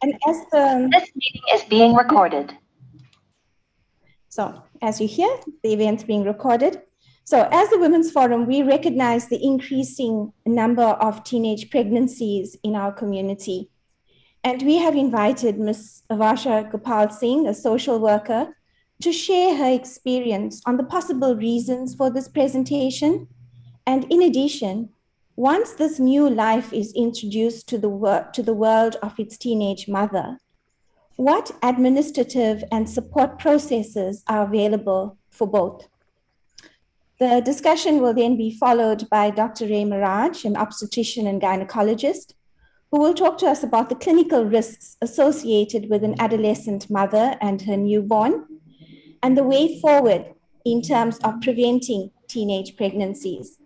And as the This meeting is being recorded. So as you hear, the event's being recorded. So as the Women's Forum, we recognize the increasing number of teenage pregnancies in our community. And we have invited Ms. Avasha Gopal Singh, a social worker, to share her experience on the possible reasons for this presentation. And in addition, once this new life is introduced to the world of its teenage mother, what administrative and support processes are available for both? The discussion will then be followed by Dr. Ray Maraj, an obstetrician and gynecologist, who will talk to us about the clinical risks associated with an adolescent mother and her newborn, and the way forward in terms of preventing teenage pregnancies.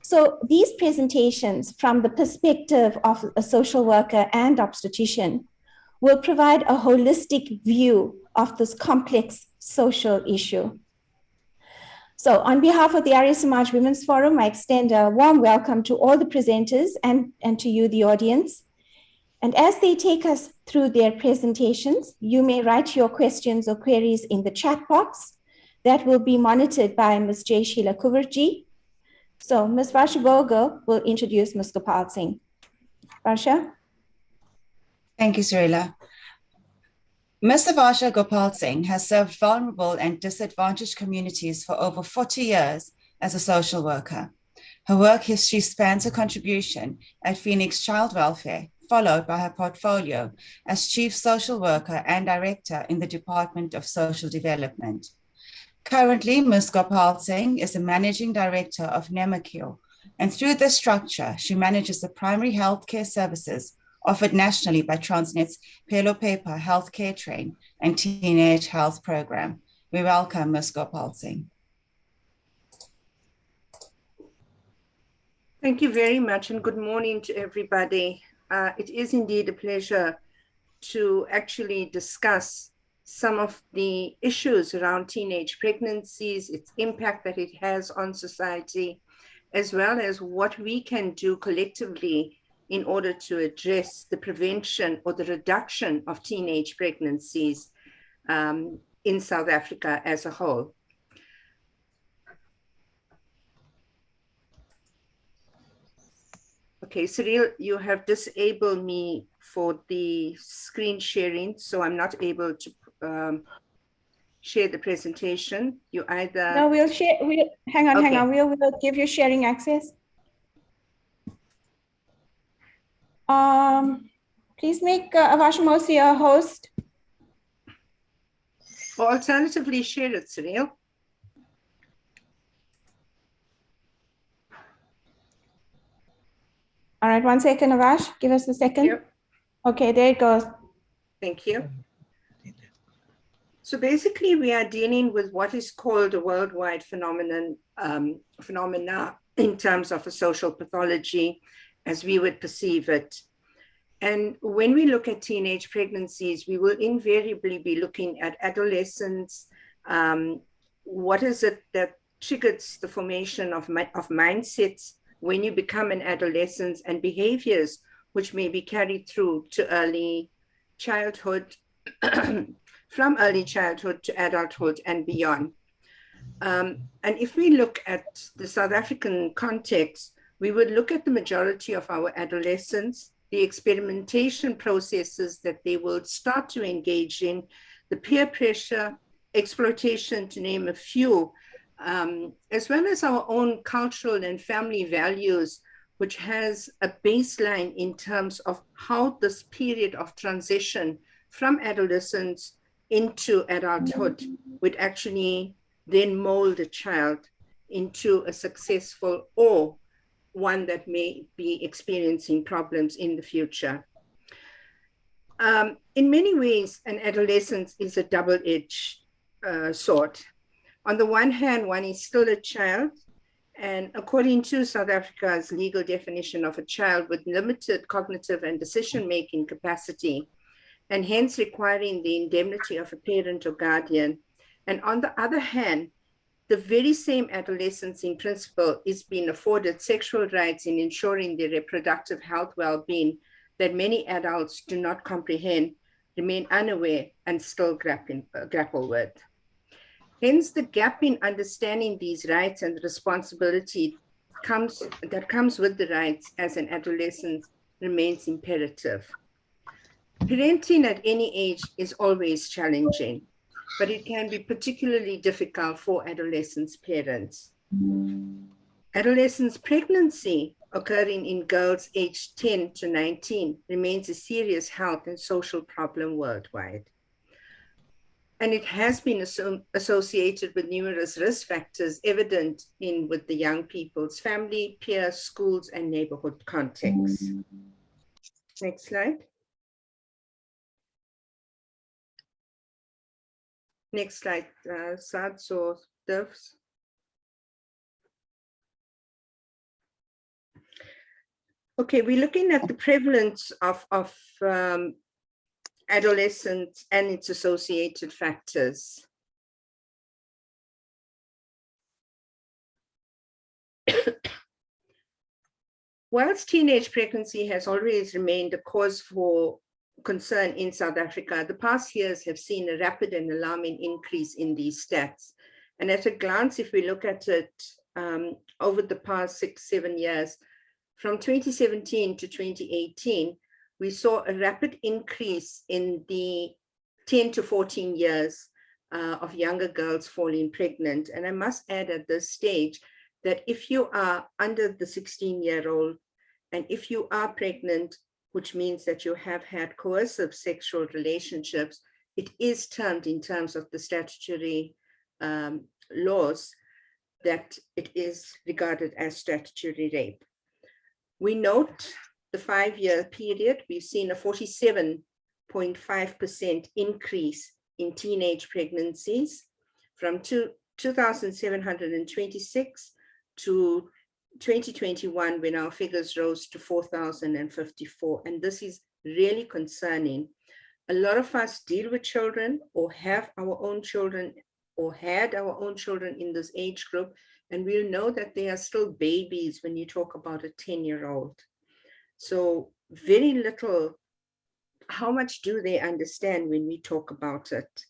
So these presentations from the perspective of a social worker and obstetrician will provide a holistic view of this complex social issue. So on behalf of the Arya Samaj Women's Forum, I extend a warm welcome to all the presenters and to you, the audience. And as they take us through their presentations, you may write your questions or queries in the chat box that will be monitored by Ms. Jay Sheila Kuverji. So Ms. Varsha Bogle will introduce Ms. Gopal Singh. Varsha? Thank you, Sarila. Ms. Avasha Gopal Singh has served vulnerable and disadvantaged communities for over 40 years as a social worker. Her work history spans her contribution at Phoenix Child Welfare, followed by her portfolio as Chief Social Worker and Director in the Department of Social Development. Currently, Ms. Gopal Singh is the Managing Director of Nemakil, and through this structure, she manages the primary healthcare services offered nationally by Transnet's Pelo Paper Healthcare Train and Teenage Health Program. We welcome Ms. Gopal Singh. Thank you very much, and good morning to everybody. It is indeed a pleasure to actually discuss some of the issues around teenage pregnancies, its impact that it has on society, as well as what we can do collectively in order to address the prevention or the reduction of teenage pregnancies in South Africa as a whole. Okay, Cyril, you have disabled me for the screen sharing, so I'm not able to share the presentation. You either... No, we'll share, hang on, we'll give you sharing access. Please make Avasha Mosi a host. Or alternatively, share it, Cyril. All right, 1 second, Avash. Give us a second. Yep. Okay, there it goes. Thank you. So basically, we are dealing with what is called a worldwide phenomena in terms of a social pathology, as we would perceive it. And when we look at teenage pregnancies, we will invariably be looking at adolescents. What is it that triggers the formation of mindsets when you become an adolescent, and behaviors which may be carried through to early childhood, from early childhood to adulthood and beyond. And if we look at the South African context, we would look at the majority of our adolescents, the experimentation processes that they will start to engage in, the peer pressure, exploitation, to name a few, as well as our own cultural and family values, which has a baseline in terms of how this period of transition from adolescence into adulthood would actually then mold a child into a successful or one that may be experiencing problems in the future. In many ways, an adolescence is a double-edged sword. On the one hand, one is still a child, and according to South Africa's legal definition of a child with limited cognitive and decision-making capacity, and hence requiring the indemnity of a parent or guardian. And on the other hand, the very same adolescents in principle is being afforded sexual rights in ensuring their reproductive health well-being that many adults do not comprehend, remain unaware, and still grapple with. Hence, the gap in understanding these rights and the responsibility that comes with the rights as an adolescent remains imperative. Parenting at any age is always challenging, but it can be particularly difficult for adolescents' parents. Adolescents' pregnancy occurring in girls aged 10 to 19 remains a serious health and social problem worldwide. And it has been associated with numerous risk factors evident with the young people's family, peers, schools, and neighborhood contexts. Next slide. Next slide, Sads or Devs. Okay, we're looking at the prevalence of adolescence and its associated factors. Whilst teenage pregnancy has always remained a cause for concern in South Africa, the past years have seen a rapid and alarming increase in these stats. And at a glance, if we look at it over the past 6-7 years, from 2017 to 2018, we saw a rapid increase in the 10 to 14 years of younger girls falling pregnant. And I must add at this stage that if you are under the 16-year-old and if you are pregnant, which means that you have had coercive sexual relationships, it is termed in terms of the statutory laws that it is regarded as statutory rape. We note the 5-year period, we've seen a 47.5% increase in teenage pregnancies from 2,726 to 2021, when our figures rose to 4,054. And this is really concerning. A lot of us deal with children or have our own children or had our own children in this age group, and we'll know that they are still babies when you talk about a 10-year-old. So very little, how much do they understand when we talk about it?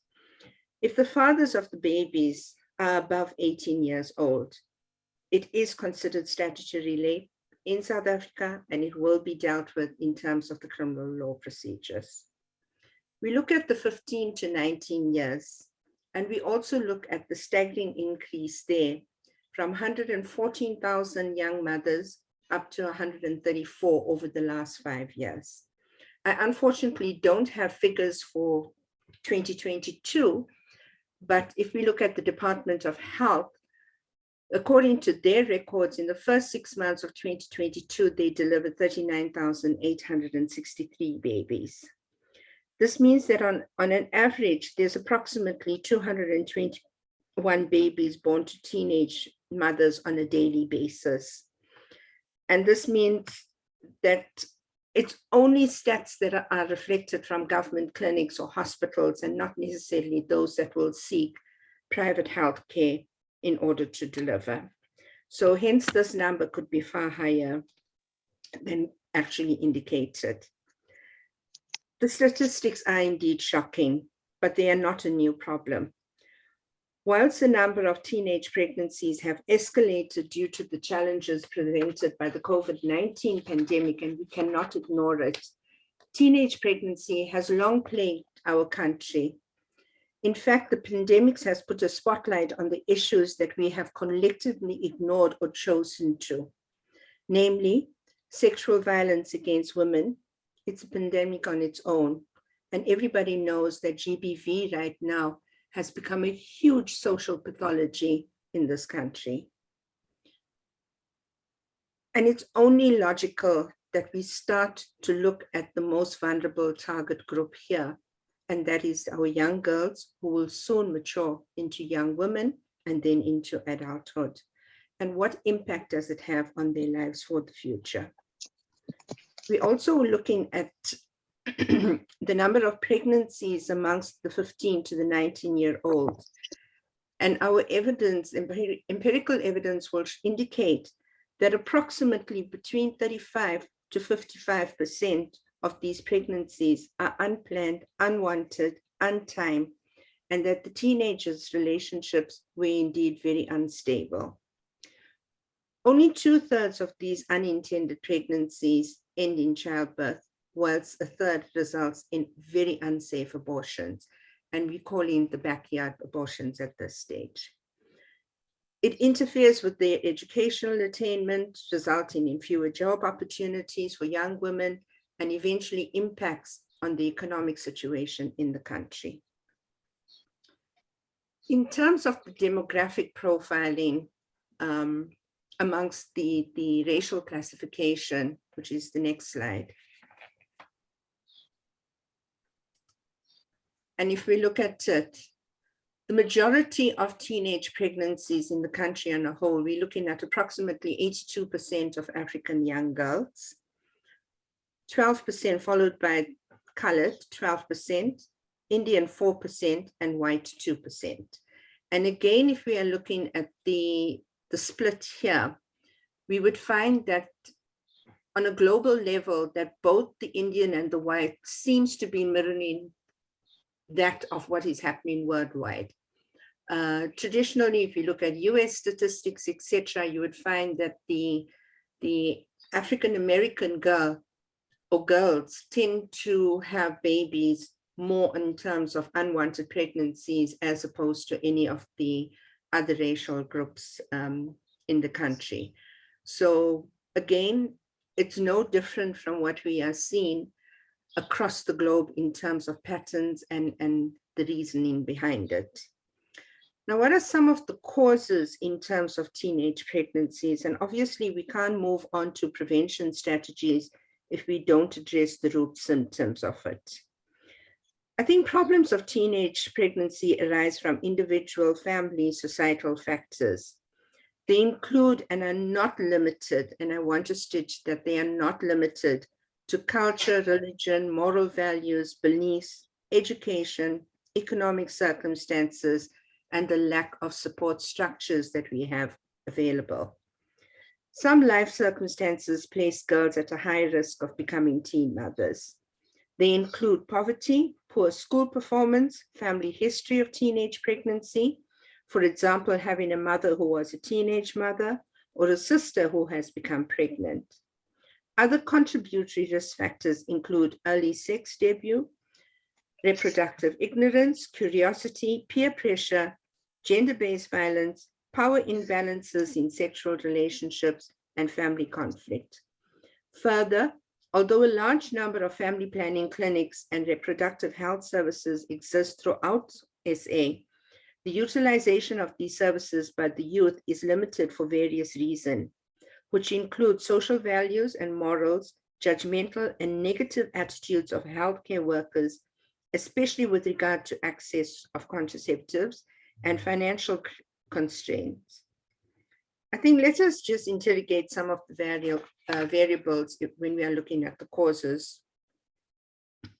If the fathers of the babies are above 18 years old, it is considered statutory rape in South Africa, and it will be dealt with in terms of the criminal law procedures. We look at the 15 to 19 years, and we also look at the staggering increase there from 114,000 young mothers up to 134 over the last 5 years. I unfortunately don't have figures for 2022, but if we look at the Department of Health, according to their records, in the first 6 months of 2022, they delivered 39,863 babies. This means that on an average, there's approximately 221 babies born to teenage mothers on a daily basis. And this means that it's only stats that are reflected from government clinics or hospitals, and not necessarily those that will seek private health care in order to deliver. So hence this number could be far higher than actually indicated. The statistics are indeed shocking, but they are not a new problem. Whilst the number of teenage pregnancies have escalated due to the challenges presented by the COVID-19 pandemic, and we cannot ignore it, teenage pregnancy has long plagued our country. In fact, the pandemic has put a spotlight on the issues that we have collectively ignored or chosen to, namely sexual violence against women. It's a pandemic on its own, and everybody knows that GBV right now has become a huge social pathology in this country. And it's only logical that we start to look at the most vulnerable target group here, and that is our young girls who will soon mature into young women and then into adulthood. And what impact does it have on their lives for the future? We're also looking at the number of pregnancies amongst the 15 to the 19-year-olds. And our evidence, empirical evidence, will indicate that approximately between 35 to 55% of these pregnancies are unplanned, unwanted, untimed, and that the teenagers' relationships were indeed very unstable. Only 2/3 of these unintended pregnancies end in childbirth, whilst a third results in very unsafe abortions. And we call in the backyard abortions at this stage. It interferes with their educational attainment, resulting in fewer job opportunities for young women, and eventually impacts on the economic situation in the country. In terms of the demographic profiling amongst the racial classification, which is the next slide. And if we look at it, the majority of teenage pregnancies in the country on a whole, we're looking at approximately 82% of African young girls, 12% followed by colored, 12%, Indian 4%, and white 2%. And again, if we are looking at the split here, we would find that on a global level, that both the Indian and the white seems to be mirroring that of what is happening worldwide. Traditionally, if you look at US statistics, etc., you would find that the African-American girl or girls tend to have babies more in terms of unwanted pregnancies as opposed to any of the other racial groups in the country. So again, it's no different from what we are seeing across the globe in terms of patterns and the reasoning behind it. Now, what are some of the causes in terms of teenage pregnancies? And obviously, we can't move on to prevention strategies if we don't address the root symptoms of it. I think problems of teenage pregnancy arise from individual, family, societal factors. They include and are not limited, and I want to stitch that they are not limited to culture, religion, moral values, beliefs, education, economic circumstances, and the lack of support structures that we have available. Some life circumstances place girls at a high risk of becoming teen mothers. They include poverty, poor school performance, family history of teenage pregnancy, for example, having a mother who was a teenage mother, or a sister who has become pregnant. Other contributory risk factors include early sex debut, reproductive ignorance, curiosity, peer pressure, gender-based violence, power imbalances in sexual relationships, and family conflict. Further, although a large number of family planning clinics and reproductive health services exist throughout SA, the utilization of these services by the youth is limited for various reasons, which include social values and morals, judgmental and negative attitudes of healthcare workers, especially with regard to access of contraceptives, and financial constraints. I think let us just interrogate some of the variables when we are looking at the causes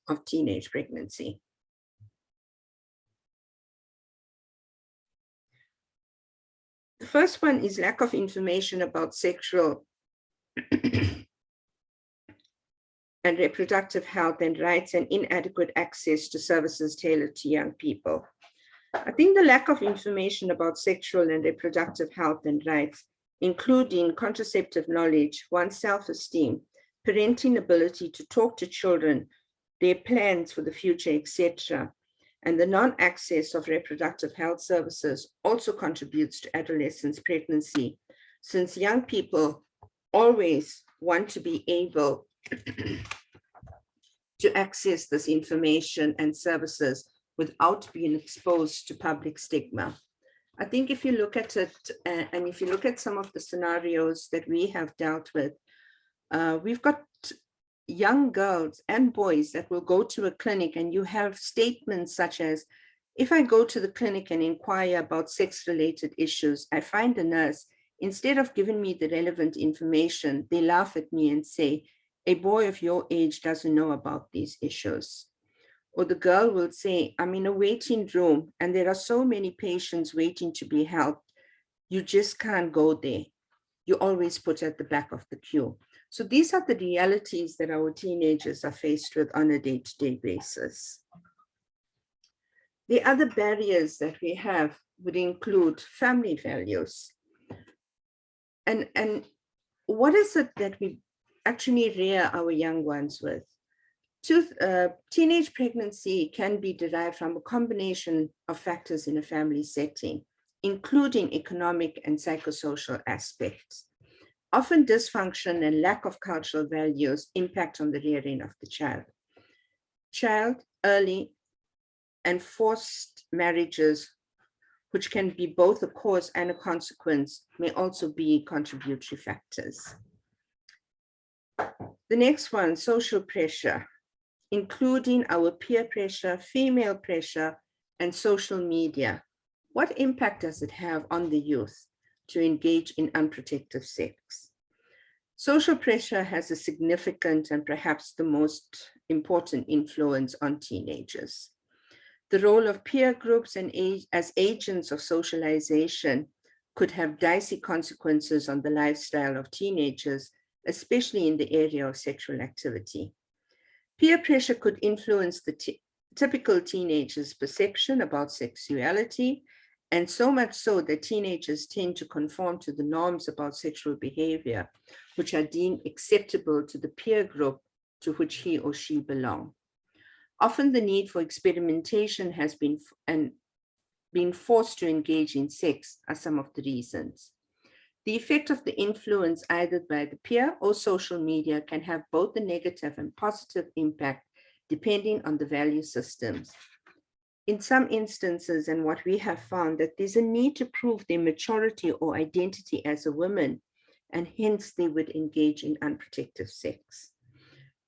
of teenage pregnancy. The first one is lack of information about sexual and reproductive health and rights, and inadequate access to services tailored to young people. I think the lack of information about sexual and reproductive health and rights, including contraceptive knowledge, one's self-esteem, parenting ability to talk to children, their plans for the future, etc., and the non-access of reproductive health services also contributes to adolescence pregnancy, since young people always want to be able to access this information and services without being exposed to public stigma. I think if you look at it, and if you look at some of the scenarios that we have dealt with, we've got young girls and boys that will go to a clinic, and you have statements such as, if I go to the clinic and inquire about sex-related issues, I find a nurse, instead of giving me the relevant information, they laugh at me and say, a boy of your age doesn't know about these issues. Or the girl will say, I'm in a waiting room and there are so many patients waiting to be helped. You just can't go there. You always put at the back of the queue. So these are the realities that our teenagers are faced with on a day-to-day basis. The other barriers that we have would include family values. And what is it that we actually rear our young ones with? Teenage pregnancy can be derived from a combination of factors in a family setting, including economic and psychosocial aspects. Often dysfunction and lack of cultural values impact on the rearing of the child. Child, early, and forced marriages, which can be both a cause and a consequence, may also be contributory factors. The next one, social pressure, including our peer pressure, female pressure, and social media. What impact does it have on the youth to engage in unprotected sex? Social pressure has a significant and perhaps the most important influence on teenagers. The role of peer groups and as agents of socialization could have dicey consequences on the lifestyle of teenagers, especially in the area of sexual activity. Peer pressure could influence the typical teenager's perception about sexuality, and so much so that teenagers tend to conform to the norms about sexual behavior, which are deemed acceptable to the peer group to which he or she belongs. Often the need for experimentation has been forced to engage in sex are some of the reasons. The effect of the influence either by the peer or social media can have both a negative and positive impact depending on the value systems. In some instances, and what we have found, that there's a need to prove their maturity or identity as a woman, and hence they would engage in unprotected sex.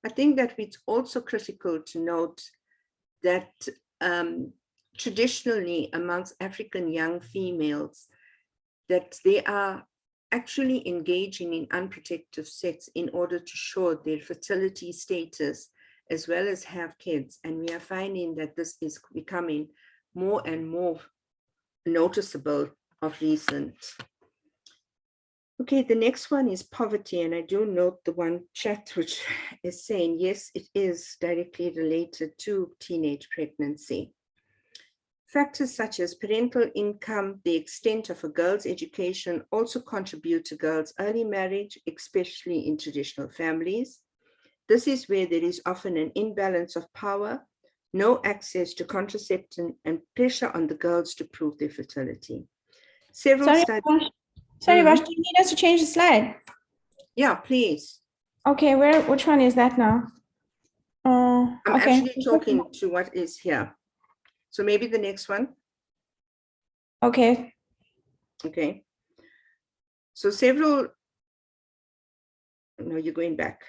I think that it's also critical to note that traditionally amongst African young females, that they are actually engaging in unprotected sex in order to show their fertility status as well as have kids. And we are finding that this is becoming more and more noticeable of recent. Okay, the next one is poverty. And I do note the one chat which is saying, yes, it is directly related to teenage pregnancy. Factors such as parental income, the extent of a girl's education also contribute to girls' early marriage, especially in traditional families. This is where there is often an imbalance of power, no access to contraception, and pressure on the girls to prove their fertility. Several studies. Sorry, Vash, do you need us to change the slide? Yeah, please. Okay, which one is that now? I'm okay. actually talking to what is here. So maybe the next one. Okay. Okay. So no, you're going back.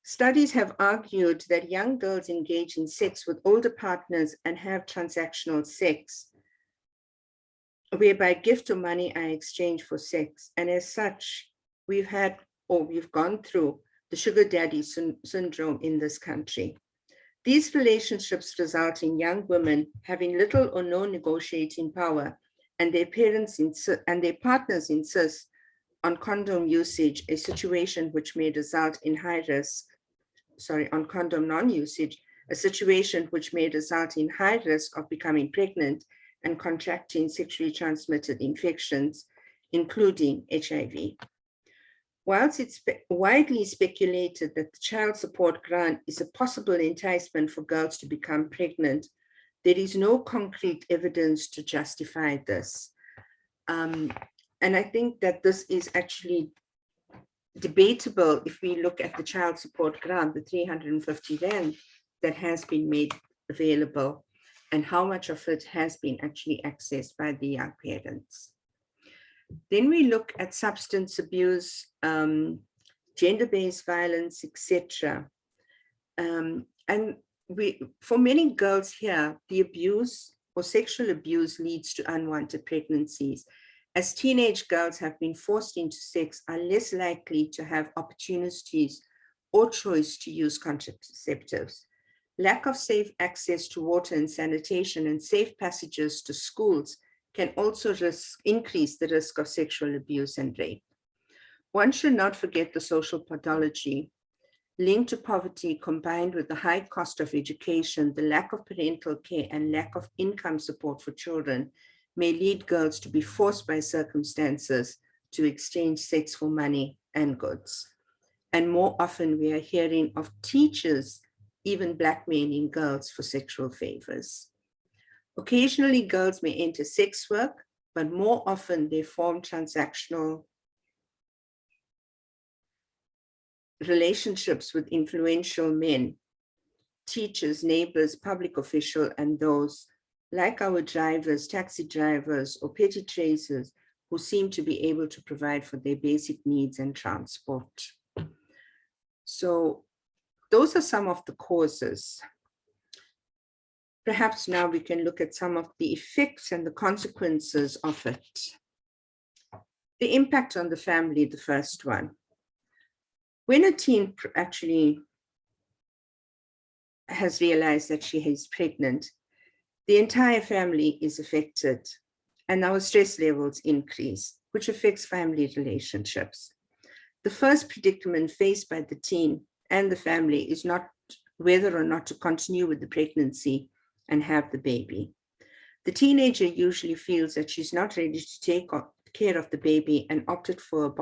Studies have argued that young girls engage in sex with older partners and have transactional sex, whereby gift or money are exchanged for sex. And as such, we've gone through the sugar daddy syndrome in this country. These relationships result in young women having little or no negotiating power, and their partners insist on condom usage, a situation which may result in on condom non-usage, a situation which may result in high risk of becoming pregnant and contracting sexually transmitted infections, including HIV. Whilst it's widely speculated that the child support grant is a possible enticement for girls to become pregnant, there is no concrete evidence to justify this. And I think that this is actually debatable if we look at the child support grant, the 350 rand that has been made available, and how much of it has been actually accessed by the young parents. Then we look at substance abuse, gender-based violence, etc. And for many girls here, the abuse or sexual abuse leads to unwanted pregnancies, as teenage girls have been forced into sex, are less likely to have opportunities or choice to use contraceptives. Lack of safe access to water and sanitation and safe passages to schools can also increase the risk of sexual abuse and rape. One should not forget the social pathology linked to poverty, combined with the high cost of education, the lack of parental care, and lack of income support for children may lead girls to be forced by circumstances to exchange sex for money and goods. And more often we are hearing of teachers even blackmailing girls for sexual favors. Occasionally girls may enter sex work, but more often they form transactional relationships with influential men, teachers, neighbors, public officials, and those like our drivers, taxi drivers, or petty traders who seem to be able to provide for their basic needs and transport. So those are some of the causes. Perhaps now we can look at some of the effects and the consequences of it. The impact on the family, the first one. When a teen actually has realized that she is pregnant, the entire family is affected and our stress levels increase, which affects family relationships. The first predicament faced by the teen and the family is not whether or not to continue with the pregnancy and have the baby. The teenager usually feels that she's not ready to take care of the baby and opted for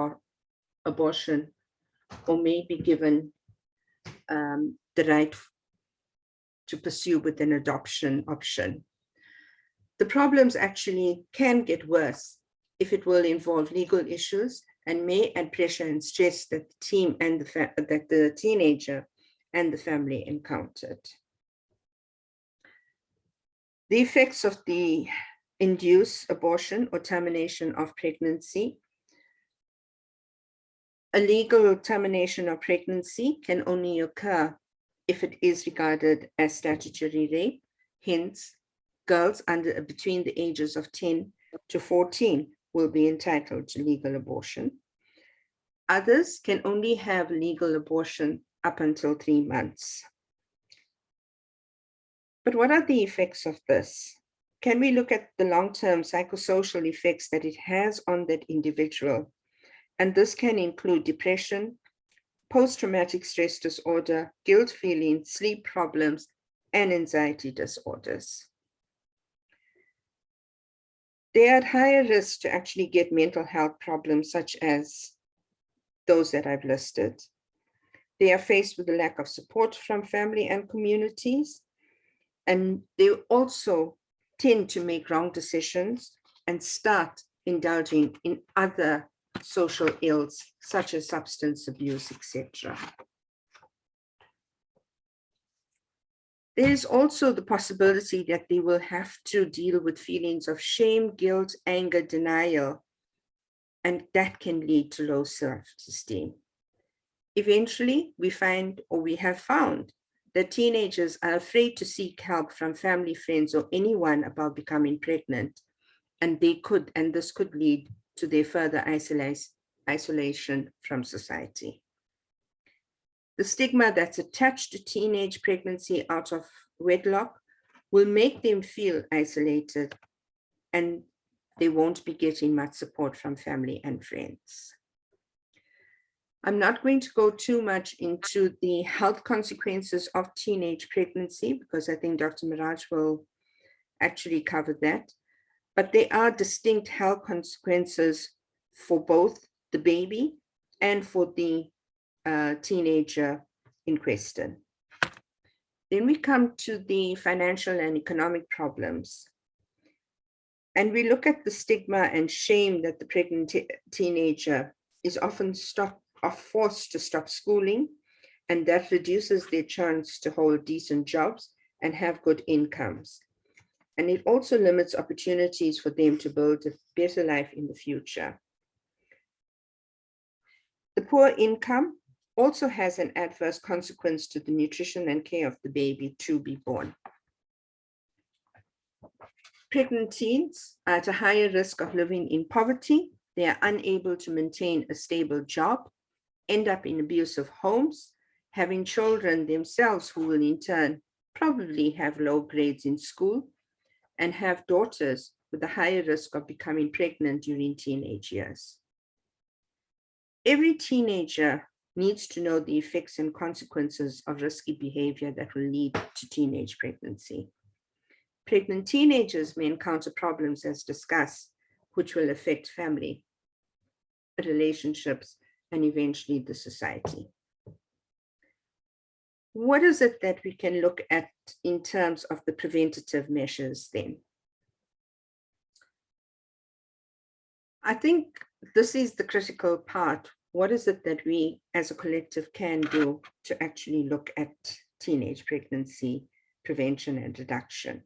abortion, or may be given the right to pursue with an adoption option. The problems actually can get worse if it will involve legal issues and may add pressure and stress that the team and that the teenager and the family encountered. The effects of the induced abortion or termination of pregnancy. A legal termination of pregnancy can only occur if it is regarded as statutory rape. Hence, girls between the ages of 10 to 14 will be entitled to legal abortion. Others can only have legal abortion up until 3 months. But what are the effects of this? Can we look at the long-term psychosocial effects that it has on that individual? And this can include depression, post-traumatic stress disorder, guilt feeling, sleep problems, and anxiety disorders. They are at higher risk to actually get mental health problems such as those that I've listed. They are faced with a lack of support from family and communities, and they also tend to make wrong decisions and start indulging in other social ills such as substance abuse, etc. There is also the possibility that they will have to deal with feelings of shame, guilt, anger, denial, and that can lead to low self-esteem. Eventually, we have found that teenagers are afraid to seek help from family, friends, or anyone about becoming pregnant, and this could lead to their further isolation from society. The stigma that's attached to teenage pregnancy out of wedlock will make them feel isolated, and they won't be getting much support from family and friends. I'm not going to go too much into the health consequences of teenage pregnancy because I think Dr. Miraj will actually cover that. But there are distinct health consequences for both the baby and for the teenager in question. Then we come to the financial and economic problems. And we look at the stigma and shame that the pregnant teenager is often forced to stop schooling, and that reduces their chance to hold decent jobs and have good incomes. And it also limits opportunities for them to build a better life in the future. The poor income also has an adverse consequence to the nutrition and care of the baby to be born. Pregnant teens are at a higher risk of living in poverty. They are unable to maintain a stable job, end up in abusive homes, having children themselves who will in turn probably have low grades in school, and have daughters with a higher risk of becoming pregnant during teenage years. Every teenager needs to know the effects and consequences of risky behavior that will lead to teenage pregnancy. Pregnant teenagers may encounter problems, as discussed, which will affect family, relationships, and eventually the society. What is it that we can look at in terms of the preventative measures then? I think this is the critical part. What is it that we as a collective can do to actually look at teenage pregnancy prevention and reduction?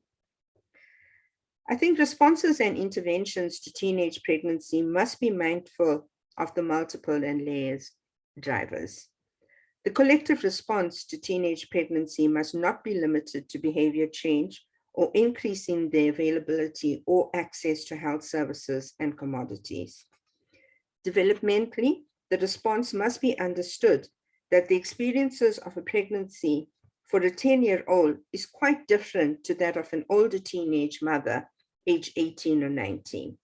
I think responses and interventions to teenage pregnancy must be mindful of the multiple and layers drivers. The collective response to teenage pregnancy must not be limited to behavior change or increasing the availability or access to health services and commodities. Developmentally, the response must be understood that the experiences of a pregnancy for a 10-year-old is quite different to that of an older teenage mother, age 18 or 19.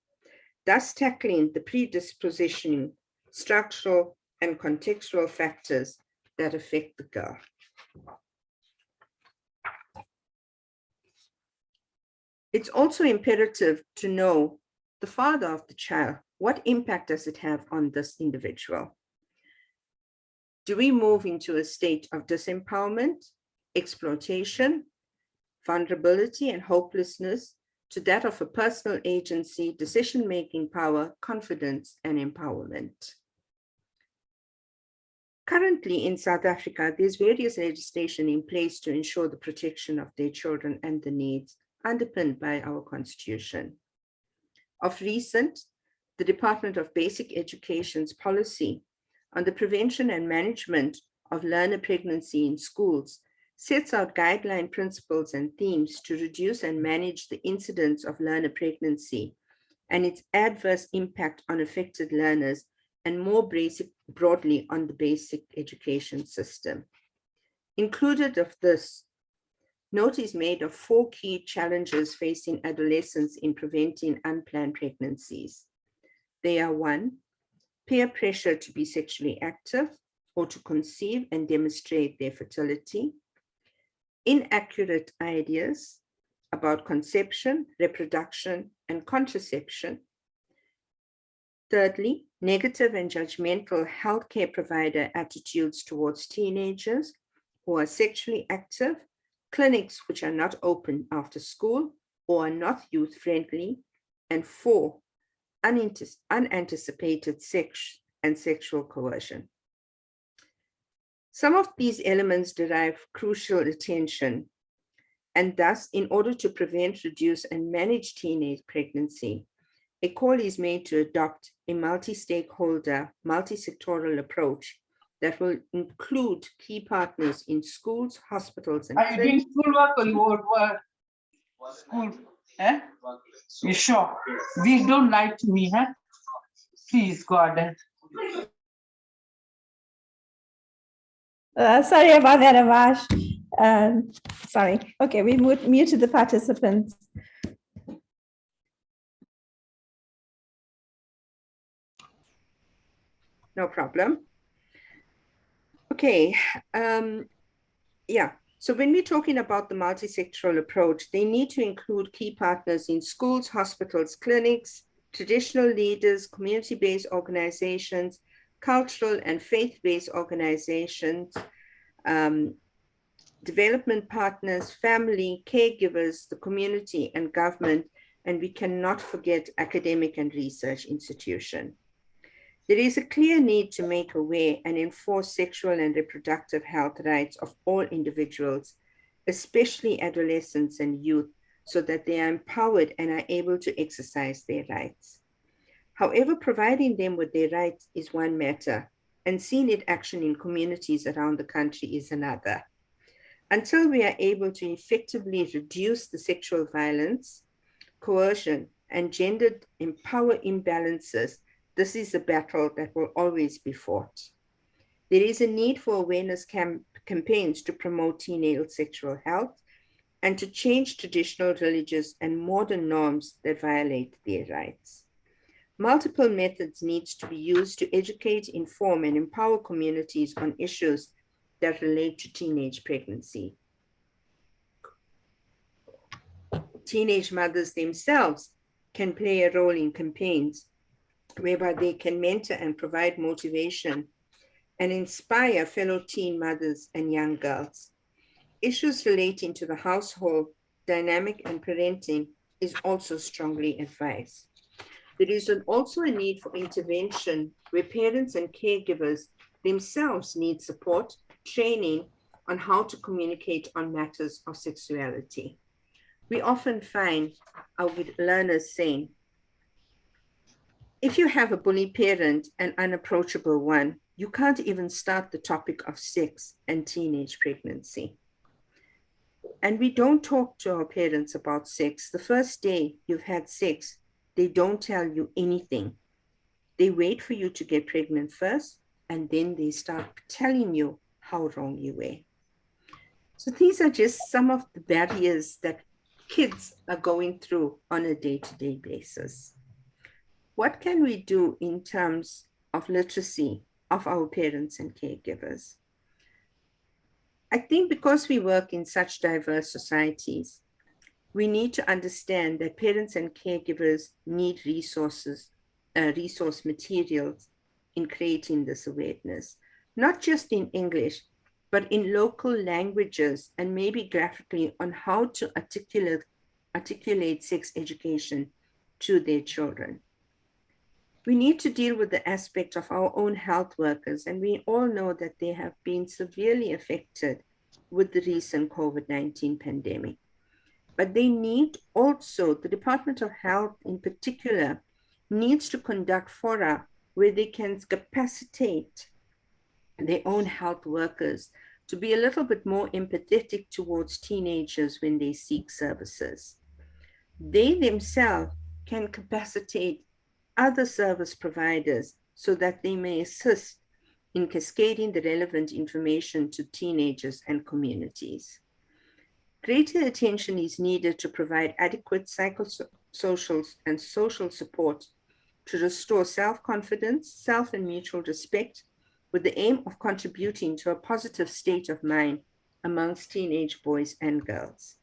Thus, tackling the predispositioning, structural, and contextual factors that affect the girl. It's also imperative to know the father of the child. What impact does it have on this individual? Do we move into a state of disempowerment, exploitation, vulnerability, and hopelessness to that of a personal agency, decision-making power, confidence, and empowerment? Currently in South Africa, there's various legislation in place to ensure the protection of their children and the needs underpinned by our Constitution. Of recent, the Department of Basic Education's policy on the prevention and management of learner pregnancy in schools sets out guideline principles and themes to reduce and manage the incidence of learner pregnancy and its adverse impact on affected learners, and more broadly on the basic education system. Included of this, note is made of 4 key challenges facing adolescents in preventing unplanned pregnancies. They are: 1, peer pressure to be sexually active or to conceive and demonstrate their fertility; inaccurate ideas about conception, reproduction, and contraception; thirdly, negative and judgmental healthcare provider attitudes towards teenagers who are sexually active, clinics which are not open after school or are not youth-friendly; and 4, unanticipated sex and sexual coercion. Some of these elements derive crucial attention, and thus, in order to prevent, reduce, and manage teenage pregnancy, a call is made to adopt a multi-stakeholder, multi-sectoral approach that will include key partners in schools, hospitals, and Are you doing schoolwork or you work? School. Eh? You sure? Please don't lie to me, huh? Please, God. Sorry about that, Avash. Sorry. Okay, we muted the participants. No problem. Okay, yeah. So when we're talking about the multi-sectoral approach, they need to include key partners in schools, hospitals, clinics, traditional leaders, community-based organizations, cultural and faith-based organizations, development partners, family, caregivers, the community, and government, and we cannot forget academic and research institutions. There is a clear need to make aware and enforce sexual and reproductive health rights of all individuals, especially adolescents and youth, so that they are empowered and are able to exercise their rights. However, providing them with their rights is one matter, and seeing it action in communities around the country is another. Until we are able to effectively reduce the sexual violence, coercion, and gendered power imbalances, this is a battle that will always be fought. There is a need for awareness campaigns to promote teenage sexual health and to change traditional religious and modern norms that violate their rights. Multiple methods need to be used to educate, inform, and empower communities on issues that relate to teenage pregnancy. Teenage mothers themselves can play a role in campaigns whereby they can mentor and provide motivation and inspire fellow teen mothers and young girls. Issues relating to the household dynamic and parenting is also strongly advised. There is also a need for intervention where parents and caregivers themselves need support, training on how to communicate on matters of sexuality. We often find our learners saying, if you have a bully parent, an unapproachable one, you can't even start the topic of sex and teenage pregnancy. And we don't talk to our parents about sex. The first day you've had sex, they don't tell you anything. They wait for you to get pregnant first, and then they start telling you how wrong you were. So these are just some of the barriers that kids are going through on a day-to-day basis. What can we do in terms of literacy of our parents and caregivers? I think because we work in such diverse societies, we need to understand that parents and caregivers need resources, resource materials in creating this awareness, not just in English, but in local languages and maybe graphically on how to articulate sex education to their children. We need to deal with the aspect of our own health workers, and we all know that they have been severely affected with the recent COVID-19 pandemic. But they need also, the Department of Health in particular, needs to conduct fora where they can capacitate their own health workers to be a little bit more empathetic towards teenagers when they seek services. They themselves can capacitate other service providers so that they may assist in cascading the relevant information to teenagers and communities. Greater attention is needed to provide adequate psychosocial and social support to restore self-confidence, self and mutual respect, with the aim of contributing to a positive state of mind amongst teenage boys and girls.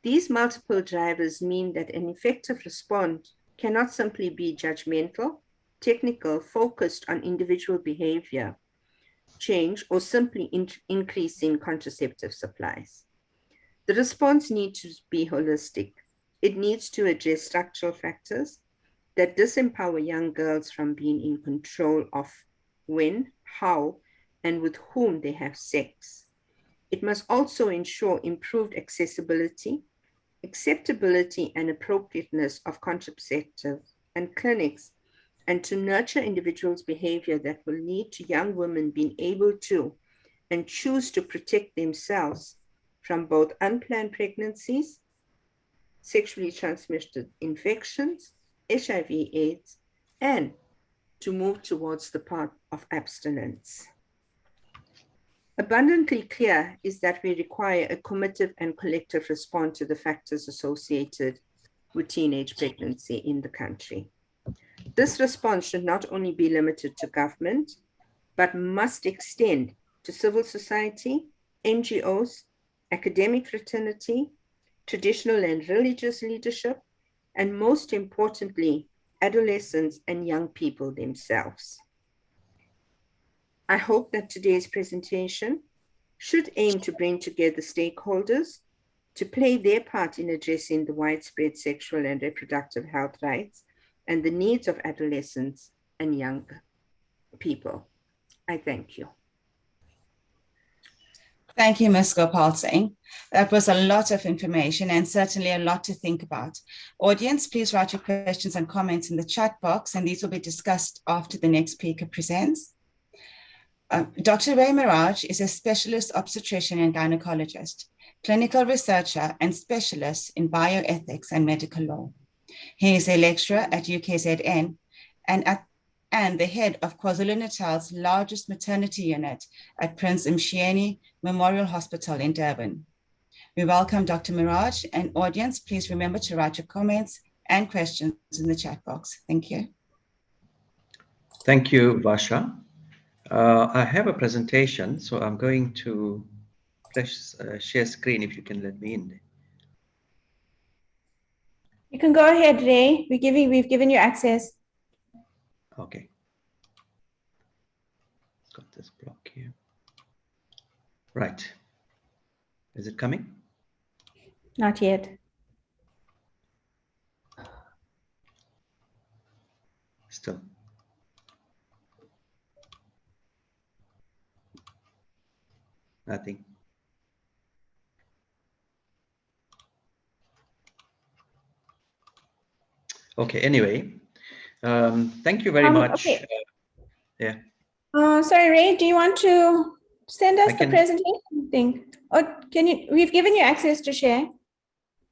These multiple drivers mean that an effective response cannot simply be judgmental, technical, focused on individual behavior change, or simply increasing contraceptive supplies. The response needs to be holistic. It needs to address structural factors that disempower young girls from being in control of when, how, and with whom they have sex. It must also ensure improved accessibility, acceptability, and appropriateness of contraceptives and clinics, and to nurture individuals' behavior that will lead to young women being able to and choose to protect themselves from both unplanned pregnancies, sexually transmitted infections, HIV/AIDS, and to move towards the path of abstinence. Abundantly clear is that we require a committed and collective response to the factors associated with teenage pregnancy in the country. This response should not only be limited to government, but must extend to civil society, NGOs, academic fraternity, traditional and religious leadership, and most importantly, adolescents and young people themselves. I hope that today's presentation should aim to bring together stakeholders to play their part in addressing the widespread sexual and reproductive health rights and the needs of adolescents and young people. I thank you. Thank you, Ms. Gopal Singh. That was a lot of information and certainly a lot to think about. Audience, please write your questions and comments in the chat box, and these will be discussed after the next speaker presents. Dr. Ray Miraj is a specialist obstetrician and gynecologist, clinical researcher, and specialist in bioethics and medical law. He is a lecturer at UKZN and the head of KwaZulu-Natal's largest maternity unit at Prince Mshini Memorial Hospital in Durban. We welcome Dr. Miraj, and audience, please remember to write your comments and questions in the chat box. Thank you. Thank you, Vasha. I have a presentation, so I'm going to press share screen if you can let me in. You can go ahead, Ray. We've given you access. Okay. Got this block here. Right. Is it coming? Not yet. Still. Nothing. Okay, anyway, thank you very much. Okay. Yeah. Sorry, Ray, do you want to send us I the can- presentation thing? Or can you, we've given you access to share.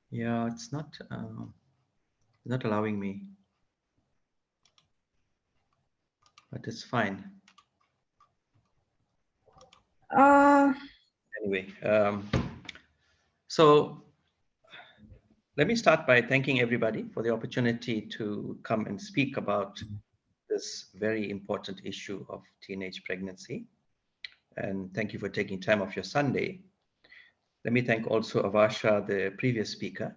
Yeah, it's not allowing me, but it's fine. Anyway, so let me start by thanking everybody for the opportunity to come and speak about this very important issue of teenage pregnancy. And thank you for taking time off your Sunday. Let me thank also Avasha, the previous speaker,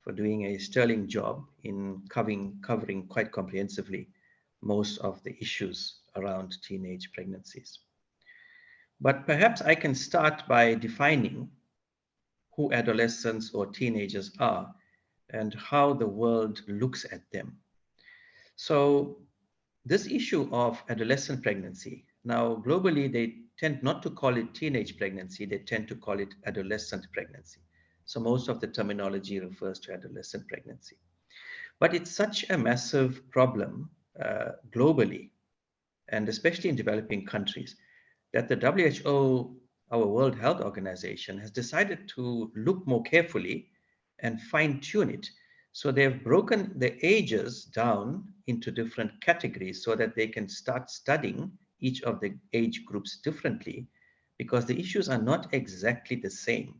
for doing a sterling job in covering quite comprehensively most of the issues around teenage pregnancies. But perhaps I can start by defining who adolescents or teenagers are and how the world looks at them. So this issue of adolescent pregnancy, now globally they tend not to call it teenage pregnancy, they tend to call it adolescent pregnancy. So most of the terminology refers to adolescent pregnancy. But it's such a massive problem globally, and especially in developing countries, that the WHO, our World Health Organization, has decided to look more carefully and fine-tune it. So they've broken the ages down into different categories so that they can start studying each of the age groups differently, because the issues are not exactly the same.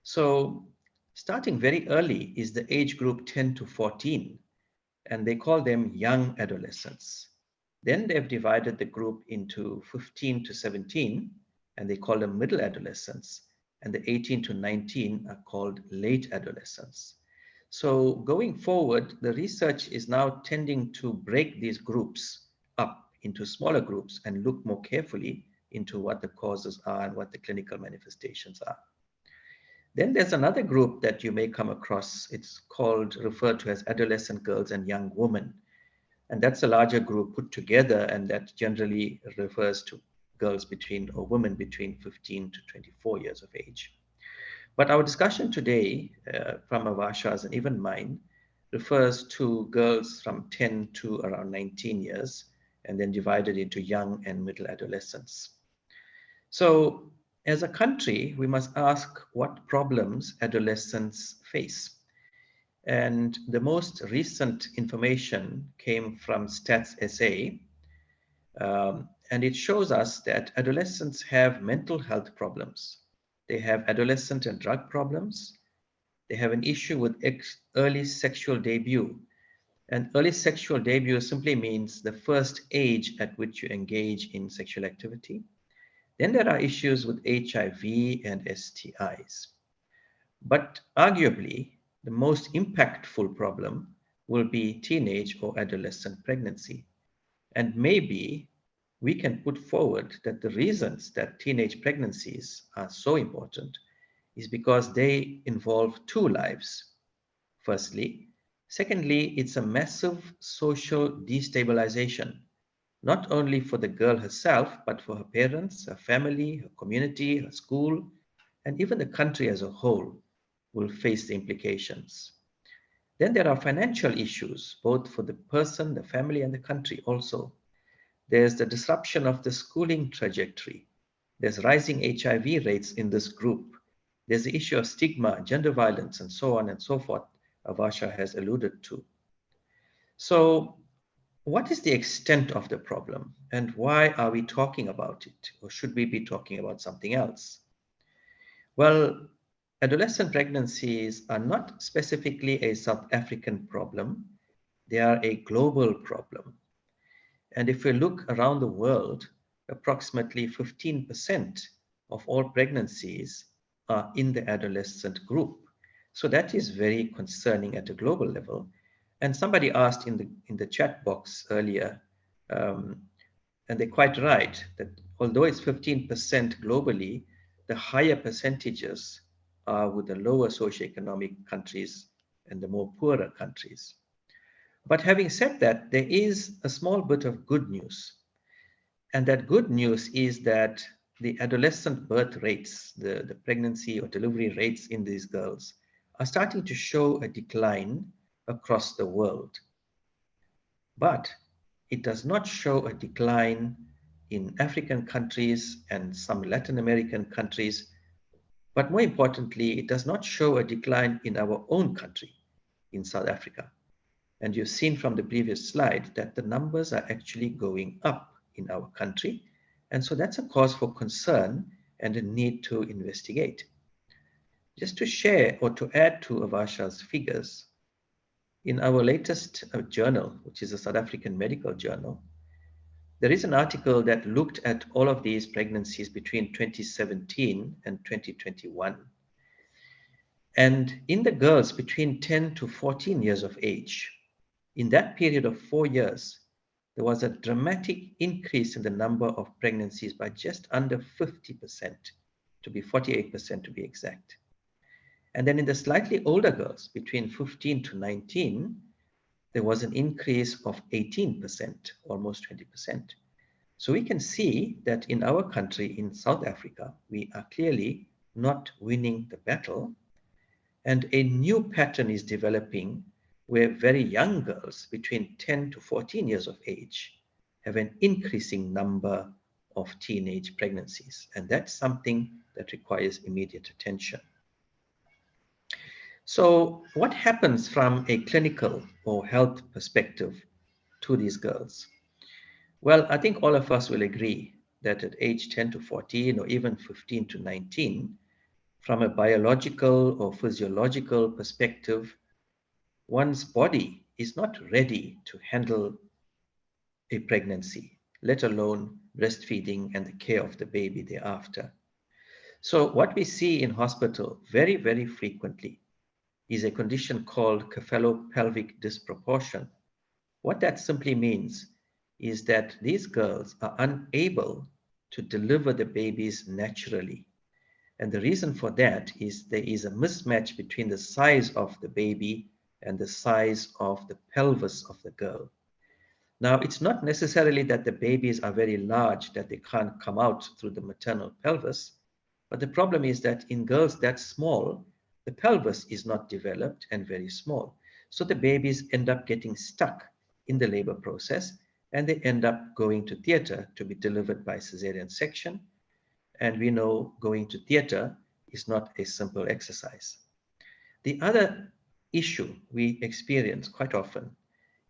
So starting very early is the age group 10 to 14, and they call them young adolescents. Then they've divided the group into 15 to 17, and they call them middle adolescents. And the 18 to 19 are called late adolescents. So going forward, the research is now tending to break these groups up into smaller groups and look more carefully into what the causes are and what the clinical manifestations are. Then there's another group that you may come across. It's referred to as adolescent girls and young women. And that's a larger group put together, and that generally refers to girls between, or women between 15 to 24 years of age. But our discussion today, from Avasha's and even mine, refers to girls from 10 to around 19 years, and then divided into young and middle adolescents. So as a country, we must ask what problems adolescents face. And the most recent information came from Stats SA, and it shows us that adolescents have mental health problems. They have adolescent and drug problems. They have an issue with early sexual debut. And early sexual debut simply means the first age at which you engage in sexual activity. Then there are issues with HIV and STIs. But arguably, the most impactful problem will be teenage or adolescent pregnancy. And maybe we can put forward that the reasons that teenage pregnancies are so important is because they involve two lives. Firstly. Secondly, it's a massive social destabilization, not only for the girl herself, but for her parents, her family, her community, her school, and even the country as a whole will face the implications. Then there are financial issues, both for the person, the family, and the country also. There's the disruption of the schooling trajectory. There's rising HIV rates in this group. There's the issue of stigma, gender violence, and so on and so forth, Avasha has alluded to. So what is the extent of the problem, and why are we talking about it? Or should we be talking about something else? Well, adolescent pregnancies are not specifically a South African problem. They are a global problem. And if we look around the world, approximately 15% of all pregnancies are in the adolescent group. So that is very concerning at a global level. And somebody asked in the chat box earlier, and they're quite right, that although it's 15% globally, the higher percentages are with the lower socioeconomic countries and the more poorer countries. But having said that, there is a small bit of good news. And that good news is that the adolescent birth rates, the pregnancy or delivery rates in these girls are starting to show a decline across the world. But it does not show a decline in African countries and some Latin American countries. But more importantly, it does not show a decline in our own country, in South Africa. And you've seen from the previous slide that the numbers are actually going up in our country. And so that's a cause for concern and a need to investigate. Just to share or to add to Avasha's figures, in our latest journal, which is a South African medical journal, there is an article that looked at all of these pregnancies between 2017 and 2021. And in the girls between 10 to 14 years of age, in that period of 4 years, there was a dramatic increase in the number of pregnancies by just under 50%, to be 48% to be exact. And then in the slightly older girls, between 15 to 19, there was an increase of 18%, almost 20%. So we can see that in our country, in South Africa, we are clearly not winning the battle. And a new pattern is developing where very young girls between 10 to 14 years of age have an increasing number of teenage pregnancies. And that's something that requires immediate attention. So what happens from a clinical or health perspective to these girls? Well, I think all of us will agree that at age 10 to 14 or even 15 to 19, from a biological or physiological perspective, one's body is not ready to handle a pregnancy, let alone breastfeeding and the care of the baby thereafter. So what we see in hospital very, very frequently is a condition called cephalopelvic disproportion. What that simply means is that these girls are unable to deliver the babies naturally. And the reason for that is there is a mismatch between the size of the baby and the size of the pelvis of the girl. Now, it's not necessarily that the babies are very large, that they can't come out through the maternal pelvis, but the problem is that in girls that small, the pelvis is not developed and very small. So the babies end up getting stuck in the labor process, and they end up going to theater to be delivered by cesarean section. And we know going to theater is not a simple exercise. The other issue we experience quite often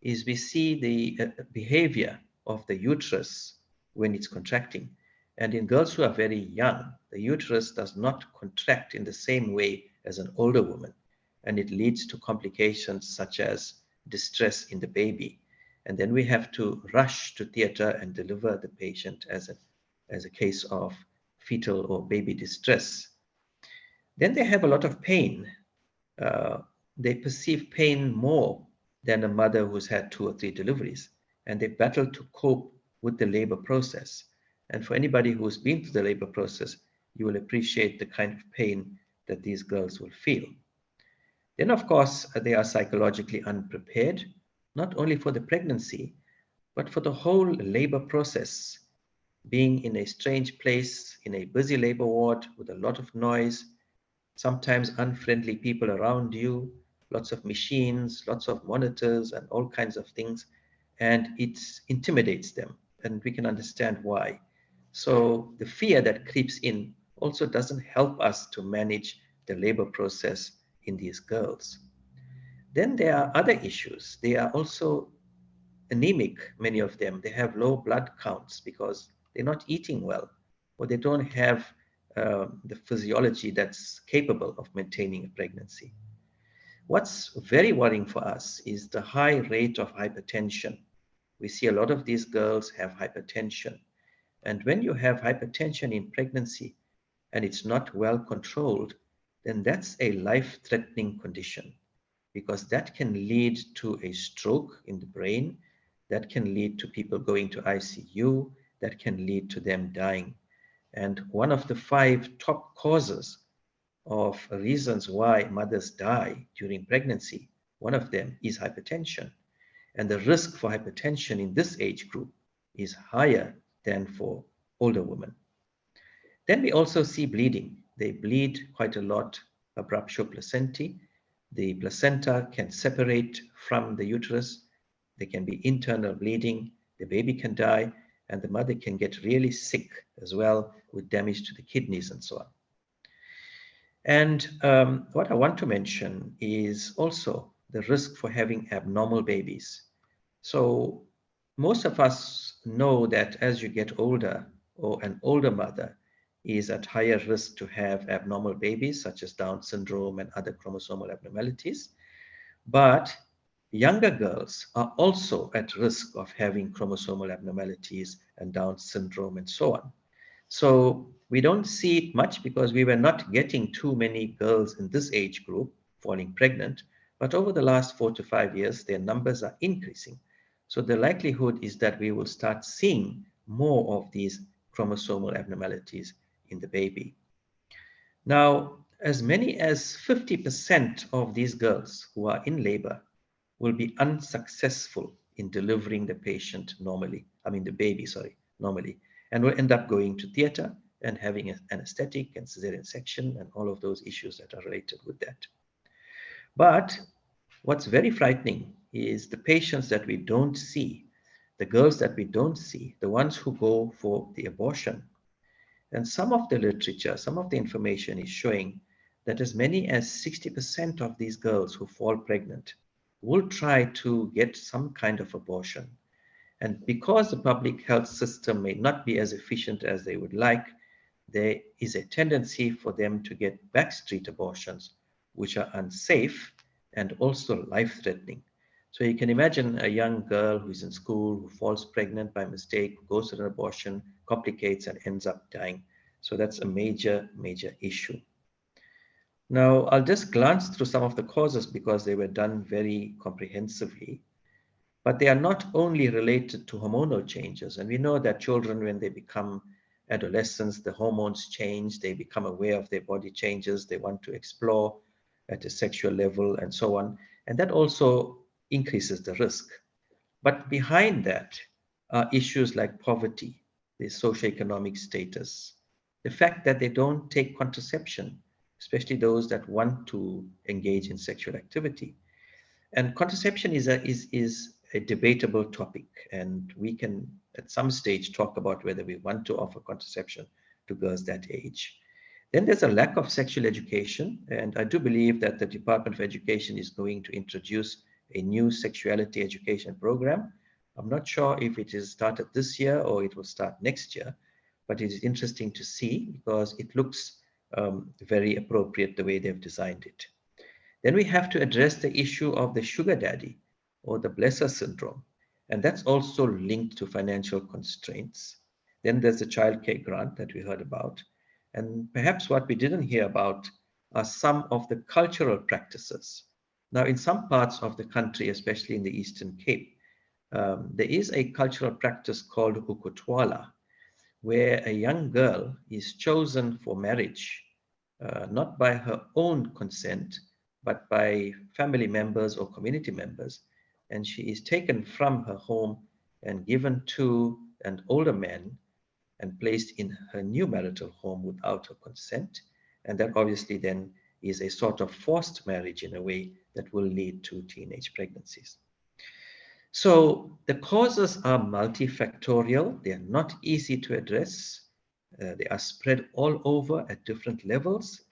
is we see the behavior of the uterus when it's contracting. And in girls who are very young, the uterus does not contract in the same way as an older woman. And it leads to complications such as distress in the baby. And then we have to rush to theater and deliver the patient as a case of fetal or baby distress. Then they have a lot of pain. They perceive pain more than a mother who's had 2 or 3 deliveries, and they battle to cope with the labor process. And for anybody who's been through the labor process, you will appreciate the kind of pain that these girls will feel. Then, of course, they are psychologically unprepared, not only for the pregnancy, but for the whole labor process. Being in a strange place, in a busy labor ward with a lot of noise, sometimes unfriendly people around you, lots of machines, lots of monitors and all kinds of things, and it intimidates them, and we can understand why. So the fear that creeps in also doesn't help us to manage the labor process in these girls. Then there are other issues. They are also anemic, many of them. They have low blood counts because they're not eating well, or they don't have the physiology that's capable of maintaining a pregnancy. What's very worrying for us is the high rate of hypertension, we see a lot of these girls have hypertension. And when you have hypertension in pregnancy and it's not well controlled, then that's a life-threatening condition, because that can lead to a stroke in the brain, that can lead to people going to ICU, that can lead to them dying. And one of the 5 top causes of reasons why mothers die during pregnancy, one of them is hypertension. And the risk for hypertension in this age group is higher than for older women. Then we also see bleeding. They bleed quite a lot, abruptio placentae. The placenta can separate from the uterus. There can be internal bleeding. The baby can die, and the mother can get really sick as well, with damage to the kidneys and so on. And what I want to mention is also the risk for having abnormal babies. So most of us know that as you get older, or an older mother is at higher risk to have abnormal babies, such as Down syndrome and other chromosomal abnormalities. But younger girls are also at risk of having chromosomal abnormalities and Down syndrome and so on. So we don't see it much because we were not getting too many girls in this age group falling pregnant. But over the last 4 to 5 years, their numbers are increasing. So the likelihood is that we will start seeing more of these chromosomal abnormalities in the baby. Now, as many as 50% of these girls who are in labor will be unsuccessful in delivering the patient normally, the baby, normally, and will end up going to theater and having an anesthetic and cesarean section and all of those issues that are related with that. But what's very frightening is the patients that we don't see, the girls that we don't see, the ones who go for the abortion. And some of the literature, some of the information is showing that as many as 60% of these girls who fall pregnant will try to get some kind of abortion. And because the public health system may not be as efficient as they would like, there is a tendency for them to get backstreet abortions, which are unsafe and also life-threatening. So you can imagine a young girl who's in school, who falls pregnant by mistake, goes to an abortion, complicates and ends up dying. So that's a major, major issue. Now, I'll just glance through some of the causes because they were done very comprehensively. But they are not only related to hormonal changes. And we know that children, when they become adolescents, the hormones change, they become aware of their body changes, they want to explore at a sexual level and so on. And that also increases the risk. But behind that are issues like poverty, the socioeconomic status, the fact that they don't take contraception, especially those that want to engage in sexual activity. And contraception is a debatable topic, and we can at some stage talk about whether we want to offer contraception to girls that age. Then there's a lack of sexual education, and I do believe that the Department of Education is going to introduce a new sexuality education program. I'm not sure if it is started this year or it will start next year, but it is interesting to see because it looks very appropriate the way they've designed it. Then we have to address the issue of the sugar daddy or the blesser syndrome. And that's also linked to financial constraints. Then there's the childcare grant that we heard about. And perhaps what we didn't hear about are some of the cultural practices. Now, in some parts of the country, especially in the Eastern Cape, there is a cultural practice called ukutwala, where a young girl is chosen for marriage, not by her own consent, but by family members or community members. And she is taken from her home and given to an older man and placed in her new marital home without her consent. And that obviously then is a sort of forced marriage in a way that will lead to teenage pregnancies. So the causes are multifactorial. They are not easy to address. They are spread all over at different levels.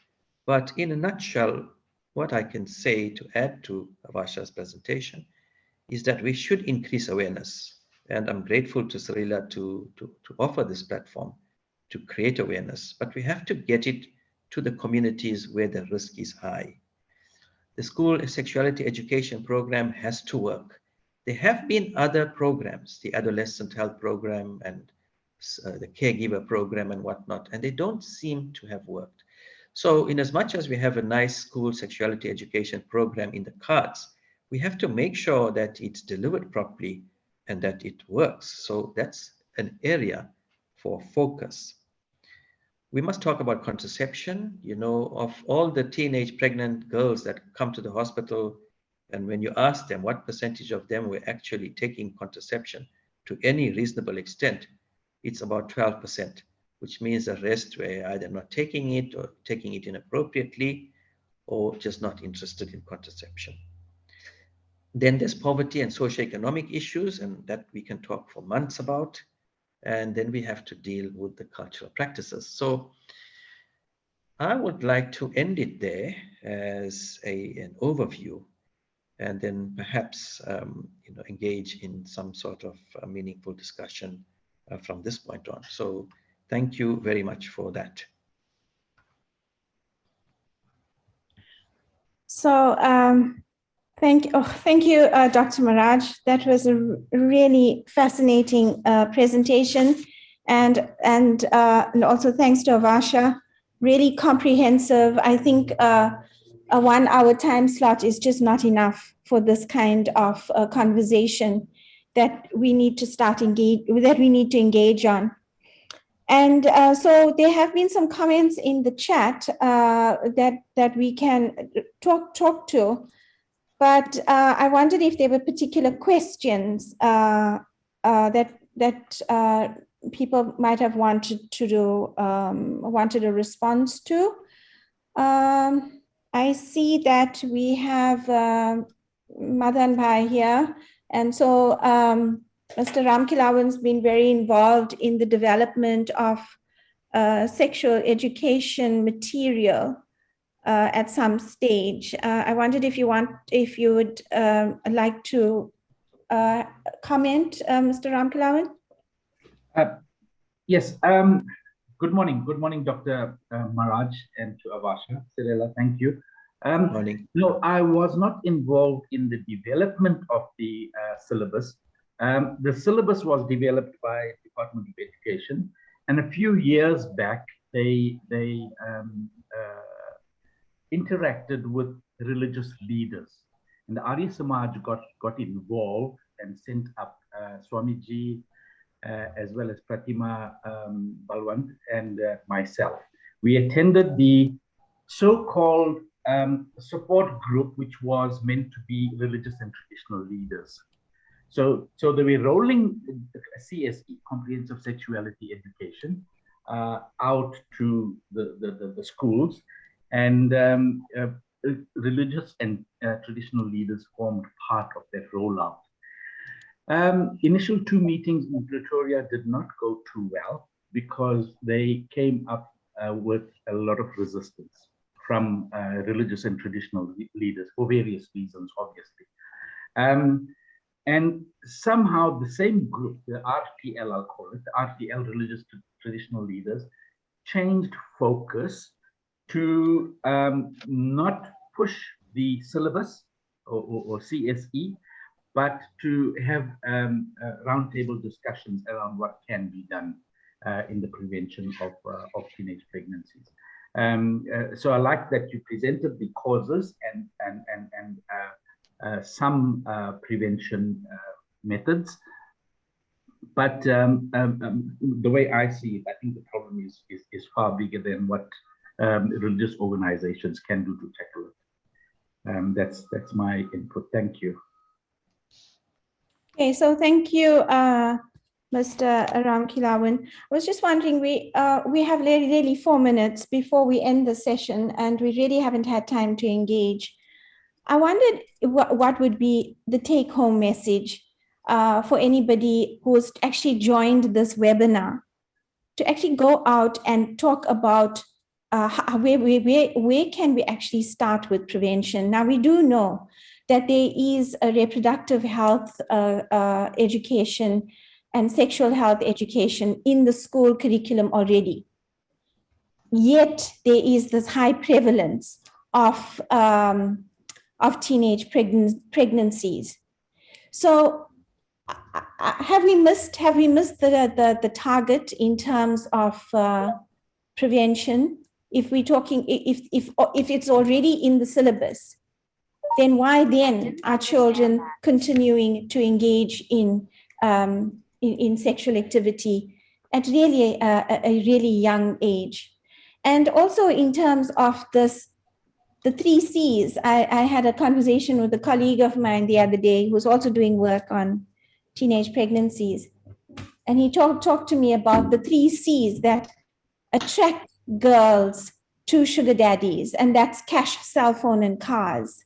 But in a nutshell, what I can say to add to Avasha's presentation is that we should increase awareness. And I'm grateful to Sarila to offer this platform to create awareness. But we have to get it to the communities where the risk is high. The school sexuality education program has to work. There have been other programs, the adolescent health program and the caregiver program and whatnot, and they don't seem to have worked. So in as much as we have a nice school sexuality education program in the cards, we have to make sure that it's delivered properly and that it works. So that's an area for focus. We must talk about contraception. You know, of all the teenage pregnant girls that come to the hospital, and when you ask them what percentage of them were actually taking contraception to any reasonable extent, it's about 12%, which means the rest were either not taking it or taking it inappropriately or just not interested in contraception. Then there's poverty and socioeconomic issues, and that we can talk for months about. And then we have to deal with the cultural practices. So I would like to end it there as an overview, and then perhaps engage in some sort of meaningful discussion from this point on. So thank you very much for that. So thank you, Dr. Maraj. That was a really fascinating presentation, and also thanks to Avasha. Really comprehensive. I think a 1 hour time slot is just not enough for this kind of conversation that we need to engage on. And so there have been some comments in the chat that we can talk to, but I wondered if there were particular questions that people might have wanted a response to. I see that we have Madan Bhai here, and so Mr. Ramkilawan's been very involved in the development of sexual education material at some stage. I wondered if you would like to comment, Mr. Ramkilawan. Yes. Good morning. Good morning, Dr. Maraj, and to Avasha. Cirela, thank you. Morning. No, I was not involved in the development of the syllabus. The syllabus was developed by Department of Education, and a few years back, they interacted with religious leaders, and the Arya Samaj got involved and sent up Swamiji, as well as Pratima Balwant and myself. We attended the so-called support group, which was meant to be religious and traditional leaders. So they were rolling CSE, Comprehensive Sexuality Education, out to the schools, and religious and traditional leaders formed part of that rollout. Initial 2 meetings in Pretoria did not go too well because they came up with a lot of resistance from religious and traditional leaders for various reasons, obviously. And somehow the same group, the RTL, I'll call it, the RTL, Religious Traditional Leaders, changed focus to not push the syllabus or CSE, but to have roundtable discussions around what can be done in the prevention of teenage pregnancies. So I like that you presented the causes and some prevention methods. But the way I see it, I think the problem is far bigger than what religious organizations can do to tackle it. That's my input. Thank you. Okay, so thank you, Mr. Ramkilawan. I was just wondering, we have really 4 minutes before we end the session, and we really haven't had time to engage. I wondered what would be the take-home message for anybody who's actually joined this webinar, to actually go out and talk about where can we actually start with prevention. Now, we do know that there is a reproductive health education and sexual health education in the school curriculum already. Yet there is this high prevalence of teenage pregnancies. So have we missed the target in terms of prevention? If we're talking, if it's already in the syllabus, then why then are children continuing to engage in sexual activity at really a really young age? And also in terms of this, the 3 C's, I had a conversation with a colleague of mine the other day who's also doing work on teenage pregnancies. And he talked to me about the 3 C's that attract girls to sugar daddies, and that's cash, cell phone, and cars.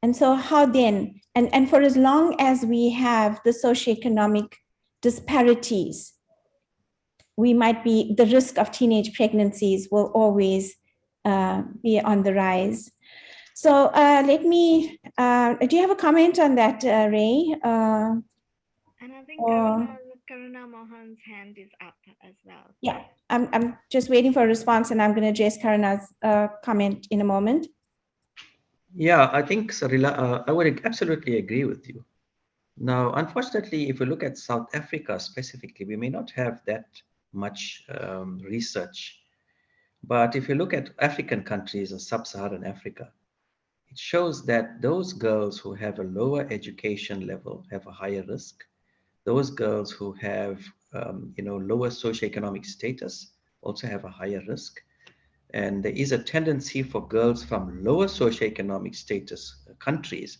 And so how then, and for as long as we have the socioeconomic disparities, we might be, the risk of teenage pregnancies will always be on the rise. So let me, do you have a comment on that, Ray? And I think Karuna Mohan's hand is up as well. Yeah, I'm just waiting for a response, and I'm going to address Karuna's comment in a moment. Yeah, I think, Sarila, I would absolutely agree with you. Now, unfortunately, if we look at South Africa specifically, we may not have that much research. But if you look at African countries or sub-Saharan Africa, it shows that those girls who have a lower education level have a higher risk. Those girls who have lower socioeconomic status also have a higher risk. And there is a tendency for girls from lower socioeconomic status countries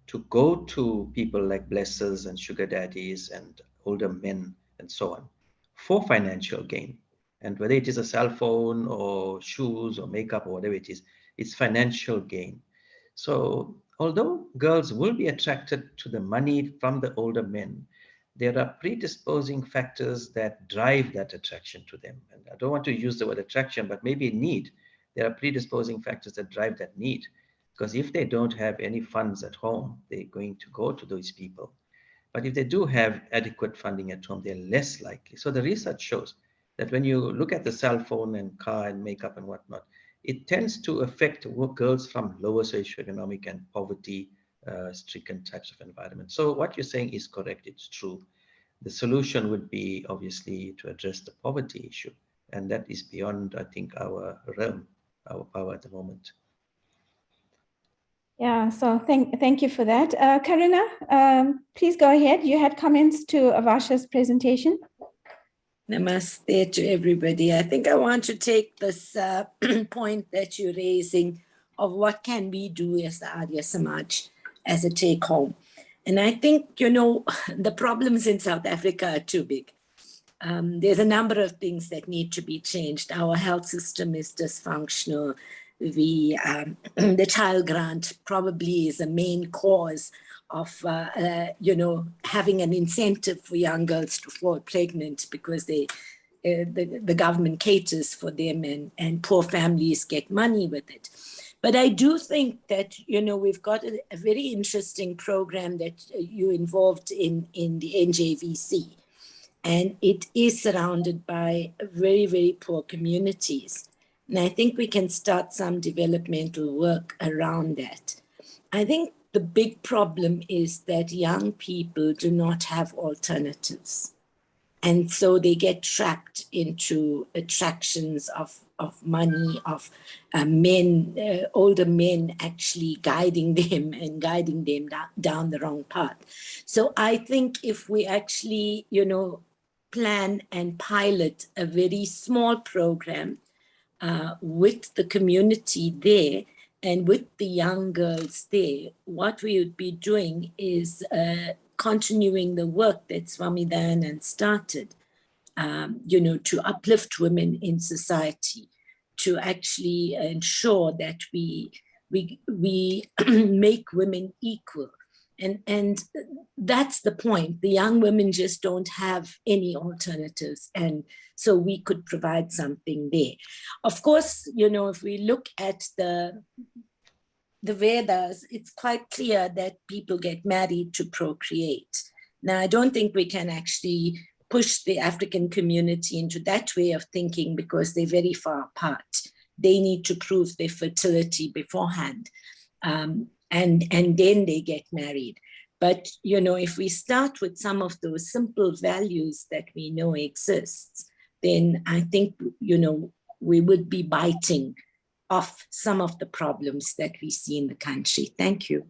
to go to people like blessers and sugar daddies and older men and so on for financial gain. And whether it is a cell phone or shoes or makeup or whatever it is, it's financial gain. So although girls will be attracted to the money from the older men, there are predisposing factors that drive that attraction to them. And I don't want to use the word attraction, but maybe need. There are predisposing factors that drive that need. Because if they don't have any funds at home, they're going to go to those people. But if they do have adequate funding at home, they're less likely. So the research shows that when you look at the cell phone and car and makeup and whatnot, it tends to affect girls from lower socioeconomic and poverty-stricken types of environments. So what you're saying is correct. It's true. The solution would be obviously to address the poverty issue. And that is beyond, I think, our realm, our power at the moment. Yeah, so thank you for that. Karuna, please go ahead. You had comments to Avasha's presentation. Namaste to everybody. I think I want to take this point that you're raising of what can we do as the Arya Samaj as a take home. And I think, the problems in South Africa are too big. There's a number of things that need to be changed. Our health system is dysfunctional. The child grant probably is a main cause of, having an incentive for young girls to fall pregnant because the government caters for them and poor families get money with it. But I do think that, we've got a very interesting program that you involved in the NJVC. And it is surrounded by very, very poor communities. And I think we can start some developmental work around that. I think the big problem is that young people do not have alternatives. And so they get trapped into attractions of money, of men, older men actually guiding them and guiding them down the wrong path. So I think if we actually, plan and pilot a very small program with the community there and with the young girls there, what we would be doing is continuing the work that Swami Dayanand started, to uplift women in society, to actually ensure that we make women equal. And that's the point. The young women just don't have any alternatives. And so we could provide something there. Of course, if we look at the Vedas, it's quite clear that people get married to procreate. Now, I don't think we can actually push the African community into that way of thinking because they're very far apart. They need to prove their fertility beforehand. And then they get married. But, you know, if we start with some of those simple values that we know exists, then I think, you know, we would be biting off some of the problems that we see in the country. Thank you.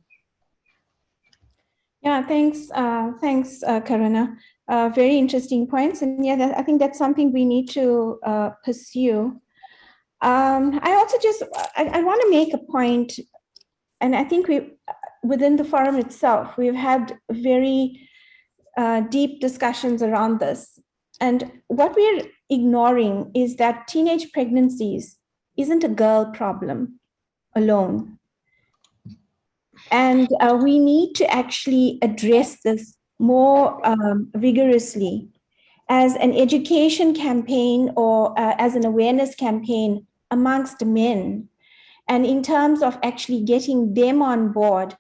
Yeah, thanks, Karuna. Very interesting points. And yeah, I think that's something we need to pursue. I also I want to make a point, and I think within the forum itself, we've had very deep discussions around this. And what we're ignoring is that teenage pregnancies isn't a girl problem alone. And we need to actually address this more vigorously as an education campaign or as an awareness campaign amongst men. And in terms of actually getting them on board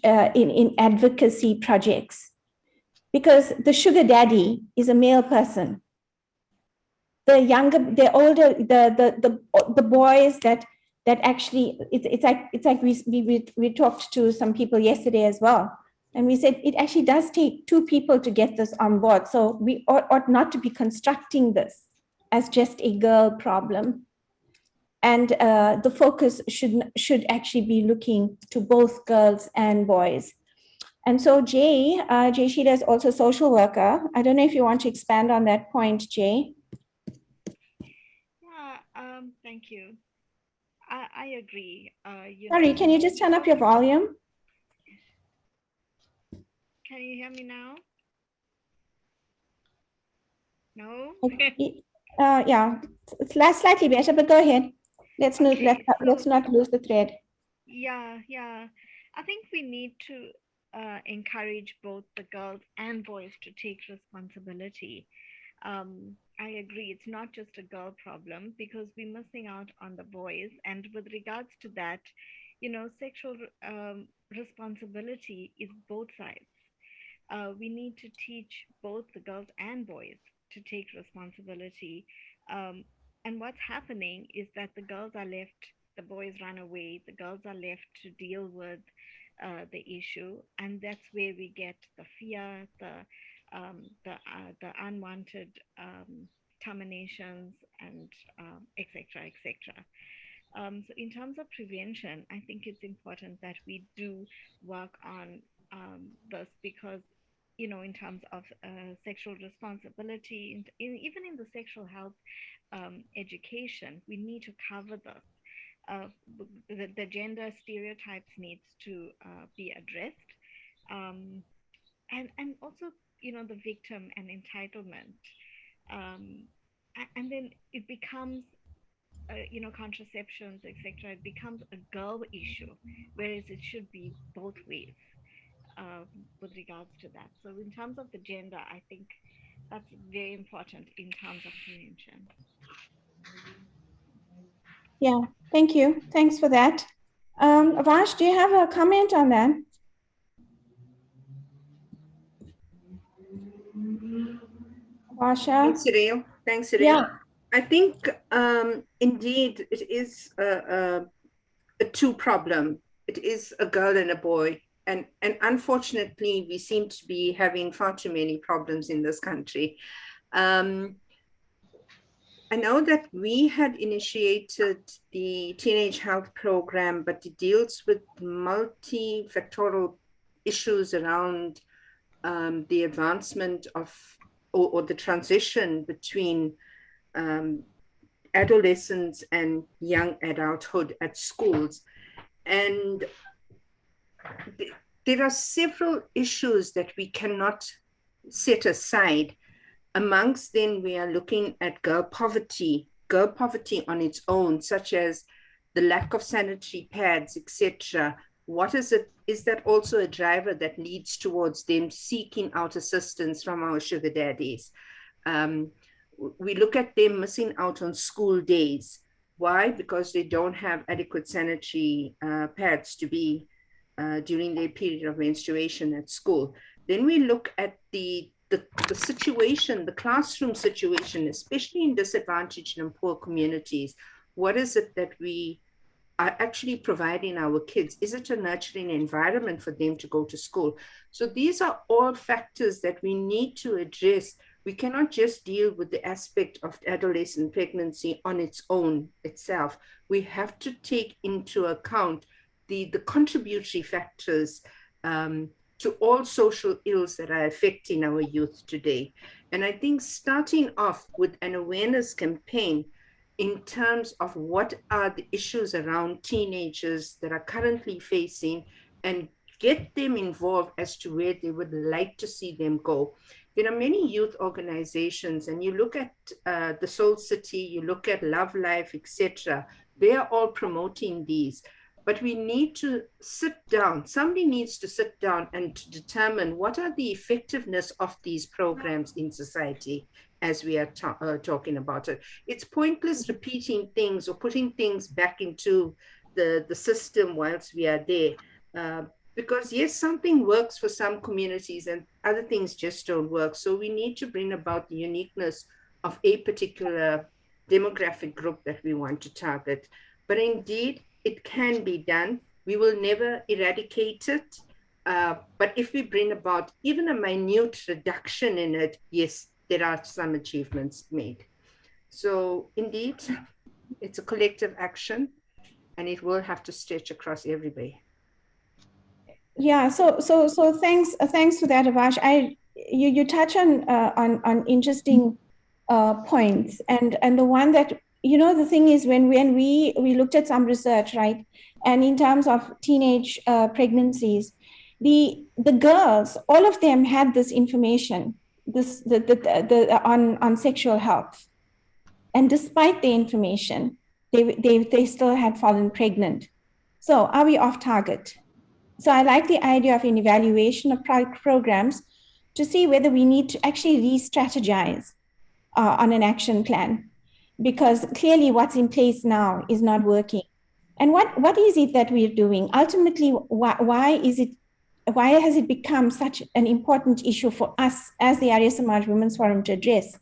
in advocacy projects. Because the sugar daddy is a male person. The older, the boys that actually, it's like we talked to some people yesterday as well. And we said it actually does take two people to get this on board. So we ought not to be constructing this as just a girl problem. And the focus should actually be looking to both girls and boys. And so Jay Sheila is also a social worker. I don't know if you want to expand on that point, Jay. Yeah, thank you. I agree. Sorry, can you just turn up your volume? Can you hear me now? No? Yeah, it's slightly better, but go ahead. Let's not lose the thread. Yeah. I think we need to encourage both the girls and boys to take responsibility. I agree, it's not just a girl problem because we're missing out on the boys. And with regards to that, you know, sexual responsibility is both sides. We need to teach both the girls and boys to take responsibility. And what's happening is that the girls are left, the boys run away, the girls are left to deal with the issue, and that's where we get the fear, the unwanted terminations, and etc. etc. So in terms of prevention, I think it's important that we do work on this because, you know, in terms of sexual responsibility, even in the sexual health education, we need to cover this. The gender stereotypes needs to be addressed, and also, you know, the victim and entitlement, and then it becomes you know, contraceptions, etc. It becomes a girl issue, whereas it should be both ways with regards to that. So in terms of the gender, I think that's very important in terms of prevention. Yeah, thank you. Thanks for that. Vash, do you have a comment on that? Vasha? Thanks, Surya. Yeah. I think indeed it is a two problem. It is a girl and a boy. And unfortunately, we seem to be having far too many problems in this country. I know that we had initiated the teenage health program, but it deals with multifactorial issues around the advancement of or the transition between adolescence and young adulthood at schools. And there are several issues that we cannot set aside. Amongst them, we are looking at girl poverty on its own, such as the lack of sanitary pads, etc. What is it? Is that also a driver that leads towards them seeking out assistance from our sugar daddies? We look at them missing out on school days. Why? Because they don't have adequate sanitary pads to be during their period of menstruation at school. Then we look at the situation, the classroom situation, especially in disadvantaged and poor communities. What is it that we are actually providing our kids? Is it a nurturing environment for them to go to school? So these are all factors that we need to address. We cannot just deal with the aspect of adolescent pregnancy on its own itself. We have to take into account the contributory factors to all social ills that are affecting our youth today. And I think starting off with an awareness campaign in terms of what are the issues around teenagers that are currently facing, and get them involved as to where they would like to see them go. There are many youth organizations, and you look at the Soul City, you look at Love Life, etc. They are all promoting these. But we need to sit down. Somebody needs to sit down and to determine what are the effectiveness of these programs in society as we are talking about it. It's pointless repeating things or putting things back into the system whilst we are there. Because yes, something works for some communities and other things just don't work. So we need to bring about the uniqueness of a particular demographic group that we want to target. But indeed, it can be done. We will never eradicate it. But if we bring about even a minute reduction in it, yes, there are some achievements made. So indeed, it's a collective action, and it will have to stretch across everybody. Yeah, so thanks for that, Avash. You touch on interesting points, and the one that, the thing is, when we looked at some research, right, and in terms of teenage pregnancies, the girls, all of them had this information, on sexual health, and despite the information, they still had fallen pregnant. So are we off target? So I like the idea of an evaluation of programs to see whether we need to actually re-strategize on an action plan, because clearly what's in place now is not working. And what is it that we're doing? Ultimately, why has it become such an important issue for us as the Arya Samaj Women's Forum to address?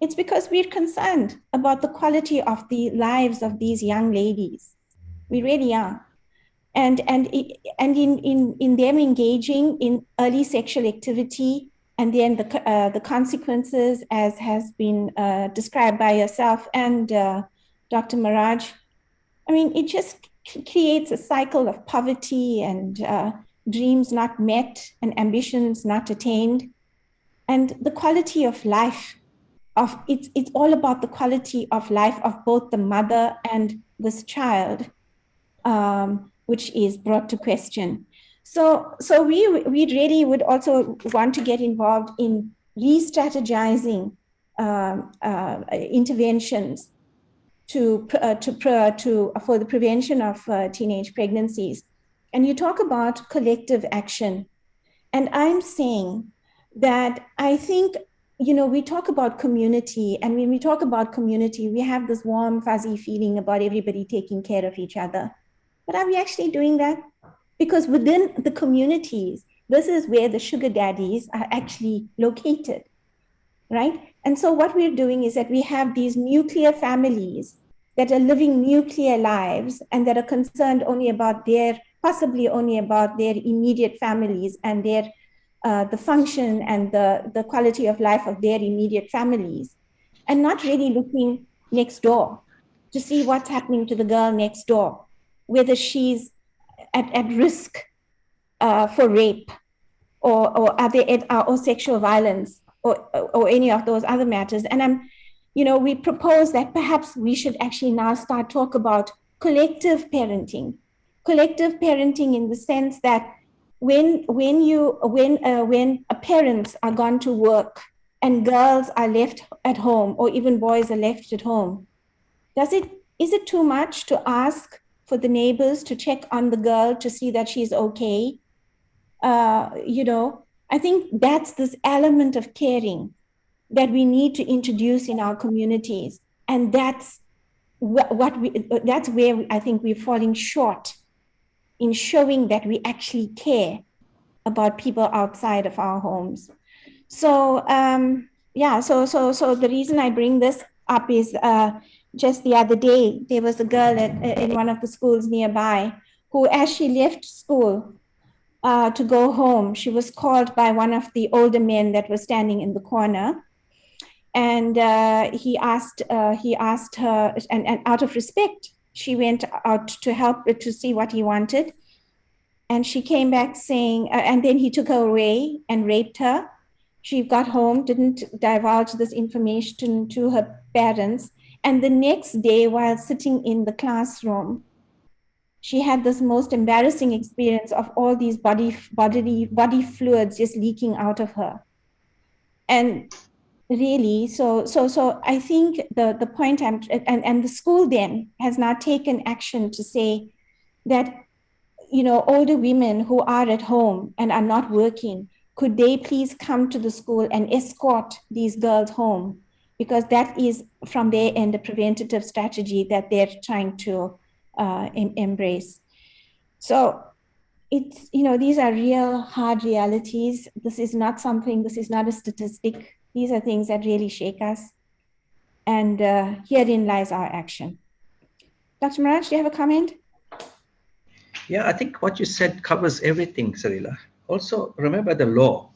It's because we're concerned about the quality of the lives of these young ladies. We really are. And in them engaging in early sexual activity, and then the consequences, as has been described by yourself and Dr. Maraj, I mean, it just creates a cycle of poverty and dreams not met and ambitions not attained. And the quality of life, it's all about the quality of life of both the mother and this child, which is brought to question. So we really would also want to get involved in re-strategizing interventions for the prevention of teenage pregnancies. And you talk about collective action, and I'm saying that I think, we talk about community, and when we talk about community, we have this warm, fuzzy feeling about everybody taking care of each other. But are we actually doing that? Because within the communities, this is where the sugar daddies are actually located, right? And so what we're doing is that we have these nuclear families that are living nuclear lives and that are concerned possibly only about their immediate families and the function and the quality of life of their immediate families, and not really looking next door to see what's happening to the girl next door, whether she's at risk for rape or sexual violence or any of those other matters. And we propose that perhaps we should actually now start talk about collective parenting in the sense that when parents are gone to work and girls are left at home, or even boys are left at home, is it too much to ask for the neighbors to check on the girl to see that she's okay? I think that's this element of caring that we need to introduce in our communities, and that's where I think we're falling short in showing that we actually care about people outside of our homes. So so the reason I bring this up is just the other day, there was a girl in one of the schools nearby who, as she left school to go home, she was called by one of the older men that was standing in the corner. And he asked her, and out of respect, she went out to help to see what he wanted. And she came back saying, and then he took her away and raped her. She got home, didn't divulge this information to her parents. And the next day, while sitting in the classroom, she had this most embarrassing experience of all these body fluids just leaking out of her. And really, so I think the point and the school then has now taken action to say that, you know, older women who are at home and are not working, could they please come to the school and escort these girls home? Because that is, from their end, a preventative strategy that they're trying to embrace. So it's, you know, these are real hard realities. This is not a statistic. These are things that really shake us. And herein lies our action. Dr. Maraj, do you have a comment? Yeah, I think what you said covers everything, Sarila. Also, remember the law,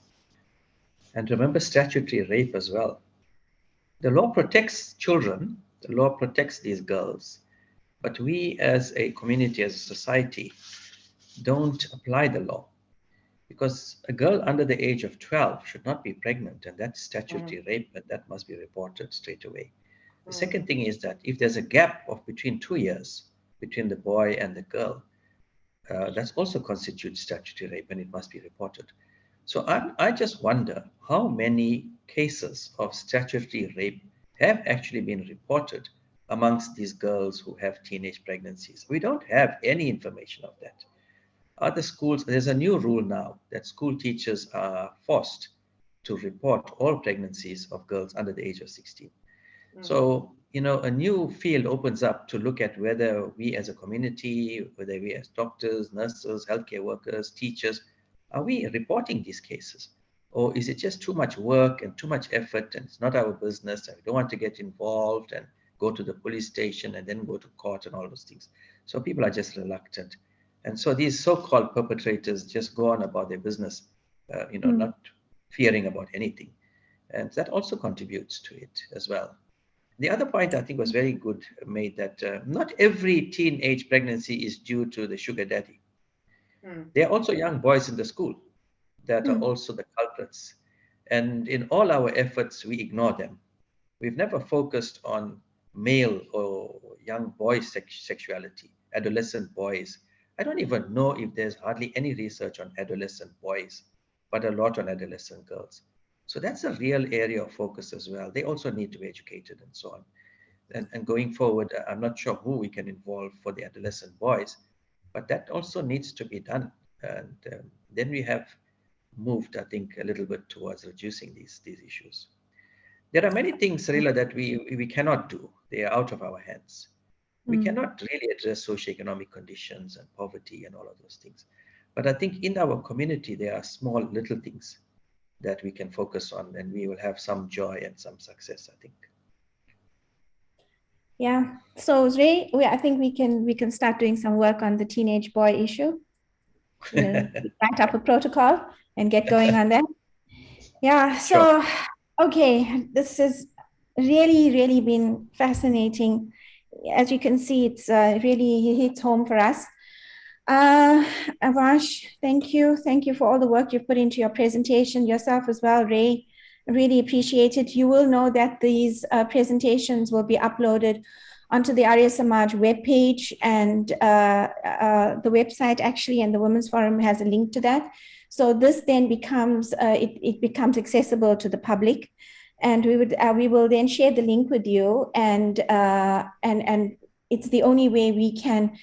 and remember statutory rape as well. The law protects children, the law protects these girls, but we as a community, as a society, don't apply the law. Because a girl under the age of 12 should not be pregnant, and that's statutory rape, and that must be reported straight away. The second thing is that if there's a gap of between 2 years between the boy and the girl, that also constitutes statutory rape, and it must be reported. So I just wonder how many cases of statutory rape have actually been reported amongst these girls who have teenage pregnancies. We don't have any information of that. Other schools, there's a new rule now that school teachers are forced to report all pregnancies of girls under the age of 16. So, you know, a new field opens up to look at whether we as a community, whether we as doctors, nurses, healthcare workers, teachers, are we reporting these cases? Or is it just too much work and too much effort, and it's not our business, and we don't want to get involved and go to the police station and then go to court and all those things? So people are just reluctant. And so these so-called perpetrators just go on about their business, not fearing about anything. And that also contributes to it as well. The other point I think was very good made, that not every teenage pregnancy is due to the sugar daddy. There are also young boys in the school that are also the culprits. And in all our efforts, we ignore them. We've never focused on male or young boy sexuality, adolescent boys. I don't even know if there's hardly any research on adolescent boys, but a lot on adolescent girls. So that's a real area of focus as well. They also need to be educated and so on. And going forward, I'm not sure who we can involve for the adolescent boys, but that also needs to be done. And then we have moved, I think, a little bit towards reducing these issues. There are many things, Sarila, that we cannot do. They are out of our hands. We cannot really address socioeconomic conditions and poverty and all of those things. But I think in our community, there are small little things that we can focus on, and we will have some joy and some success, I think. Yeah. So Ray, I think we can start doing some work on the teenage boy issue. Write up a protocol and get going on that. Yeah. So, okay, this has really been fascinating. As you can see, it's really hits home for us. Avash, thank you. Thank you for all the work you've put into your presentation, yourself as well, Ray. I really appreciate it. You will know that these presentations will be uploaded onto the Arya Samaj webpage, and the website actually, and the Women's Forum has a link to that. So this then becomes, it becomes accessible to the public, and we will then share the link with you, and it's the only way we can.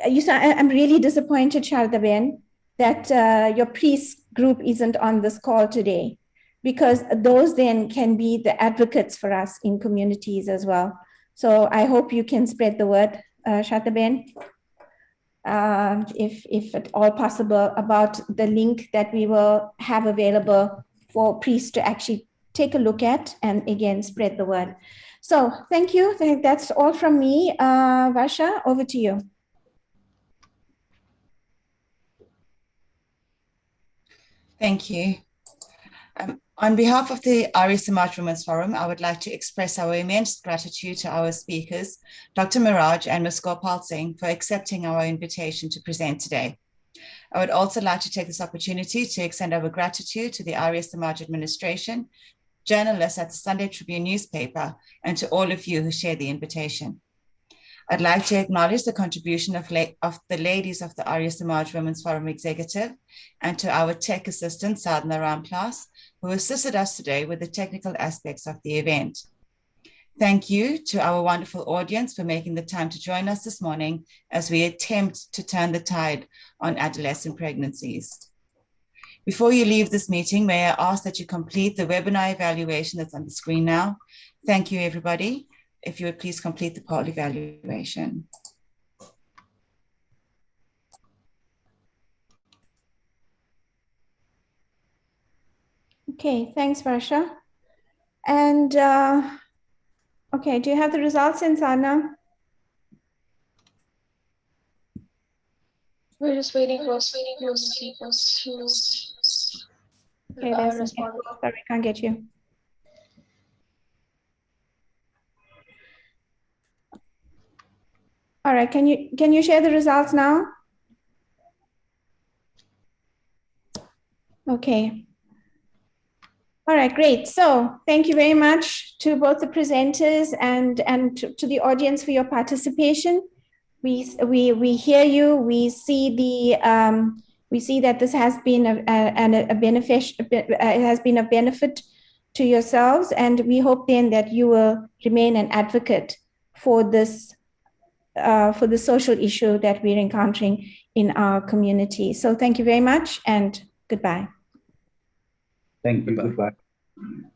I'm really disappointed, Shardaben, that your priest group isn't on this call today, because those then can be the advocates for us in communities as well. So I hope you can spread the word, Shardaben, if at all possible, about the link that we will have available for priests to actually take a look at, and again, spread the word. So thank you. That's all from me. Varsha, over to you. Thank you. On behalf of the Arya Samaj Women's Forum, I would like to express our immense gratitude to our speakers, Dr. Miraj and Ms. Gopal Singh, for accepting our invitation to present today. I would also like to take this opportunity to extend our gratitude to the Arya Samaj administration, journalists at the Sunday Tribune newspaper, and to all of you who shared the invitation. I'd like to acknowledge the contribution of the ladies of the Arya Samaj Women's Forum Executive and to our tech assistant, Sadhana Ramklas, who assisted us today with the technical aspects of the event. Thank you to our wonderful audience for making the time to join us this morning as we attempt to turn the tide on adolescent pregnancies. Before you leave this meeting, may I ask that you complete the webinar evaluation that's on the screen now. Thank you, everybody. If you would please complete the poll evaluation. Okay, thanks, Varsha. And okay, do you have the results in Sana? We're just waiting for most people to Okay, there's respond. sorry, can't get you. All right, can you share the results now? Okay. All right, great. So thank you very much to both the presenters and to the audience for your participation. We hear you. We see that this has been it has been of benefit to yourselves, and we hope then that you will remain an advocate for this for the social issue that we're encountering in our community. So thank you very much and goodbye. Thank you. Goodbye. Goodbye.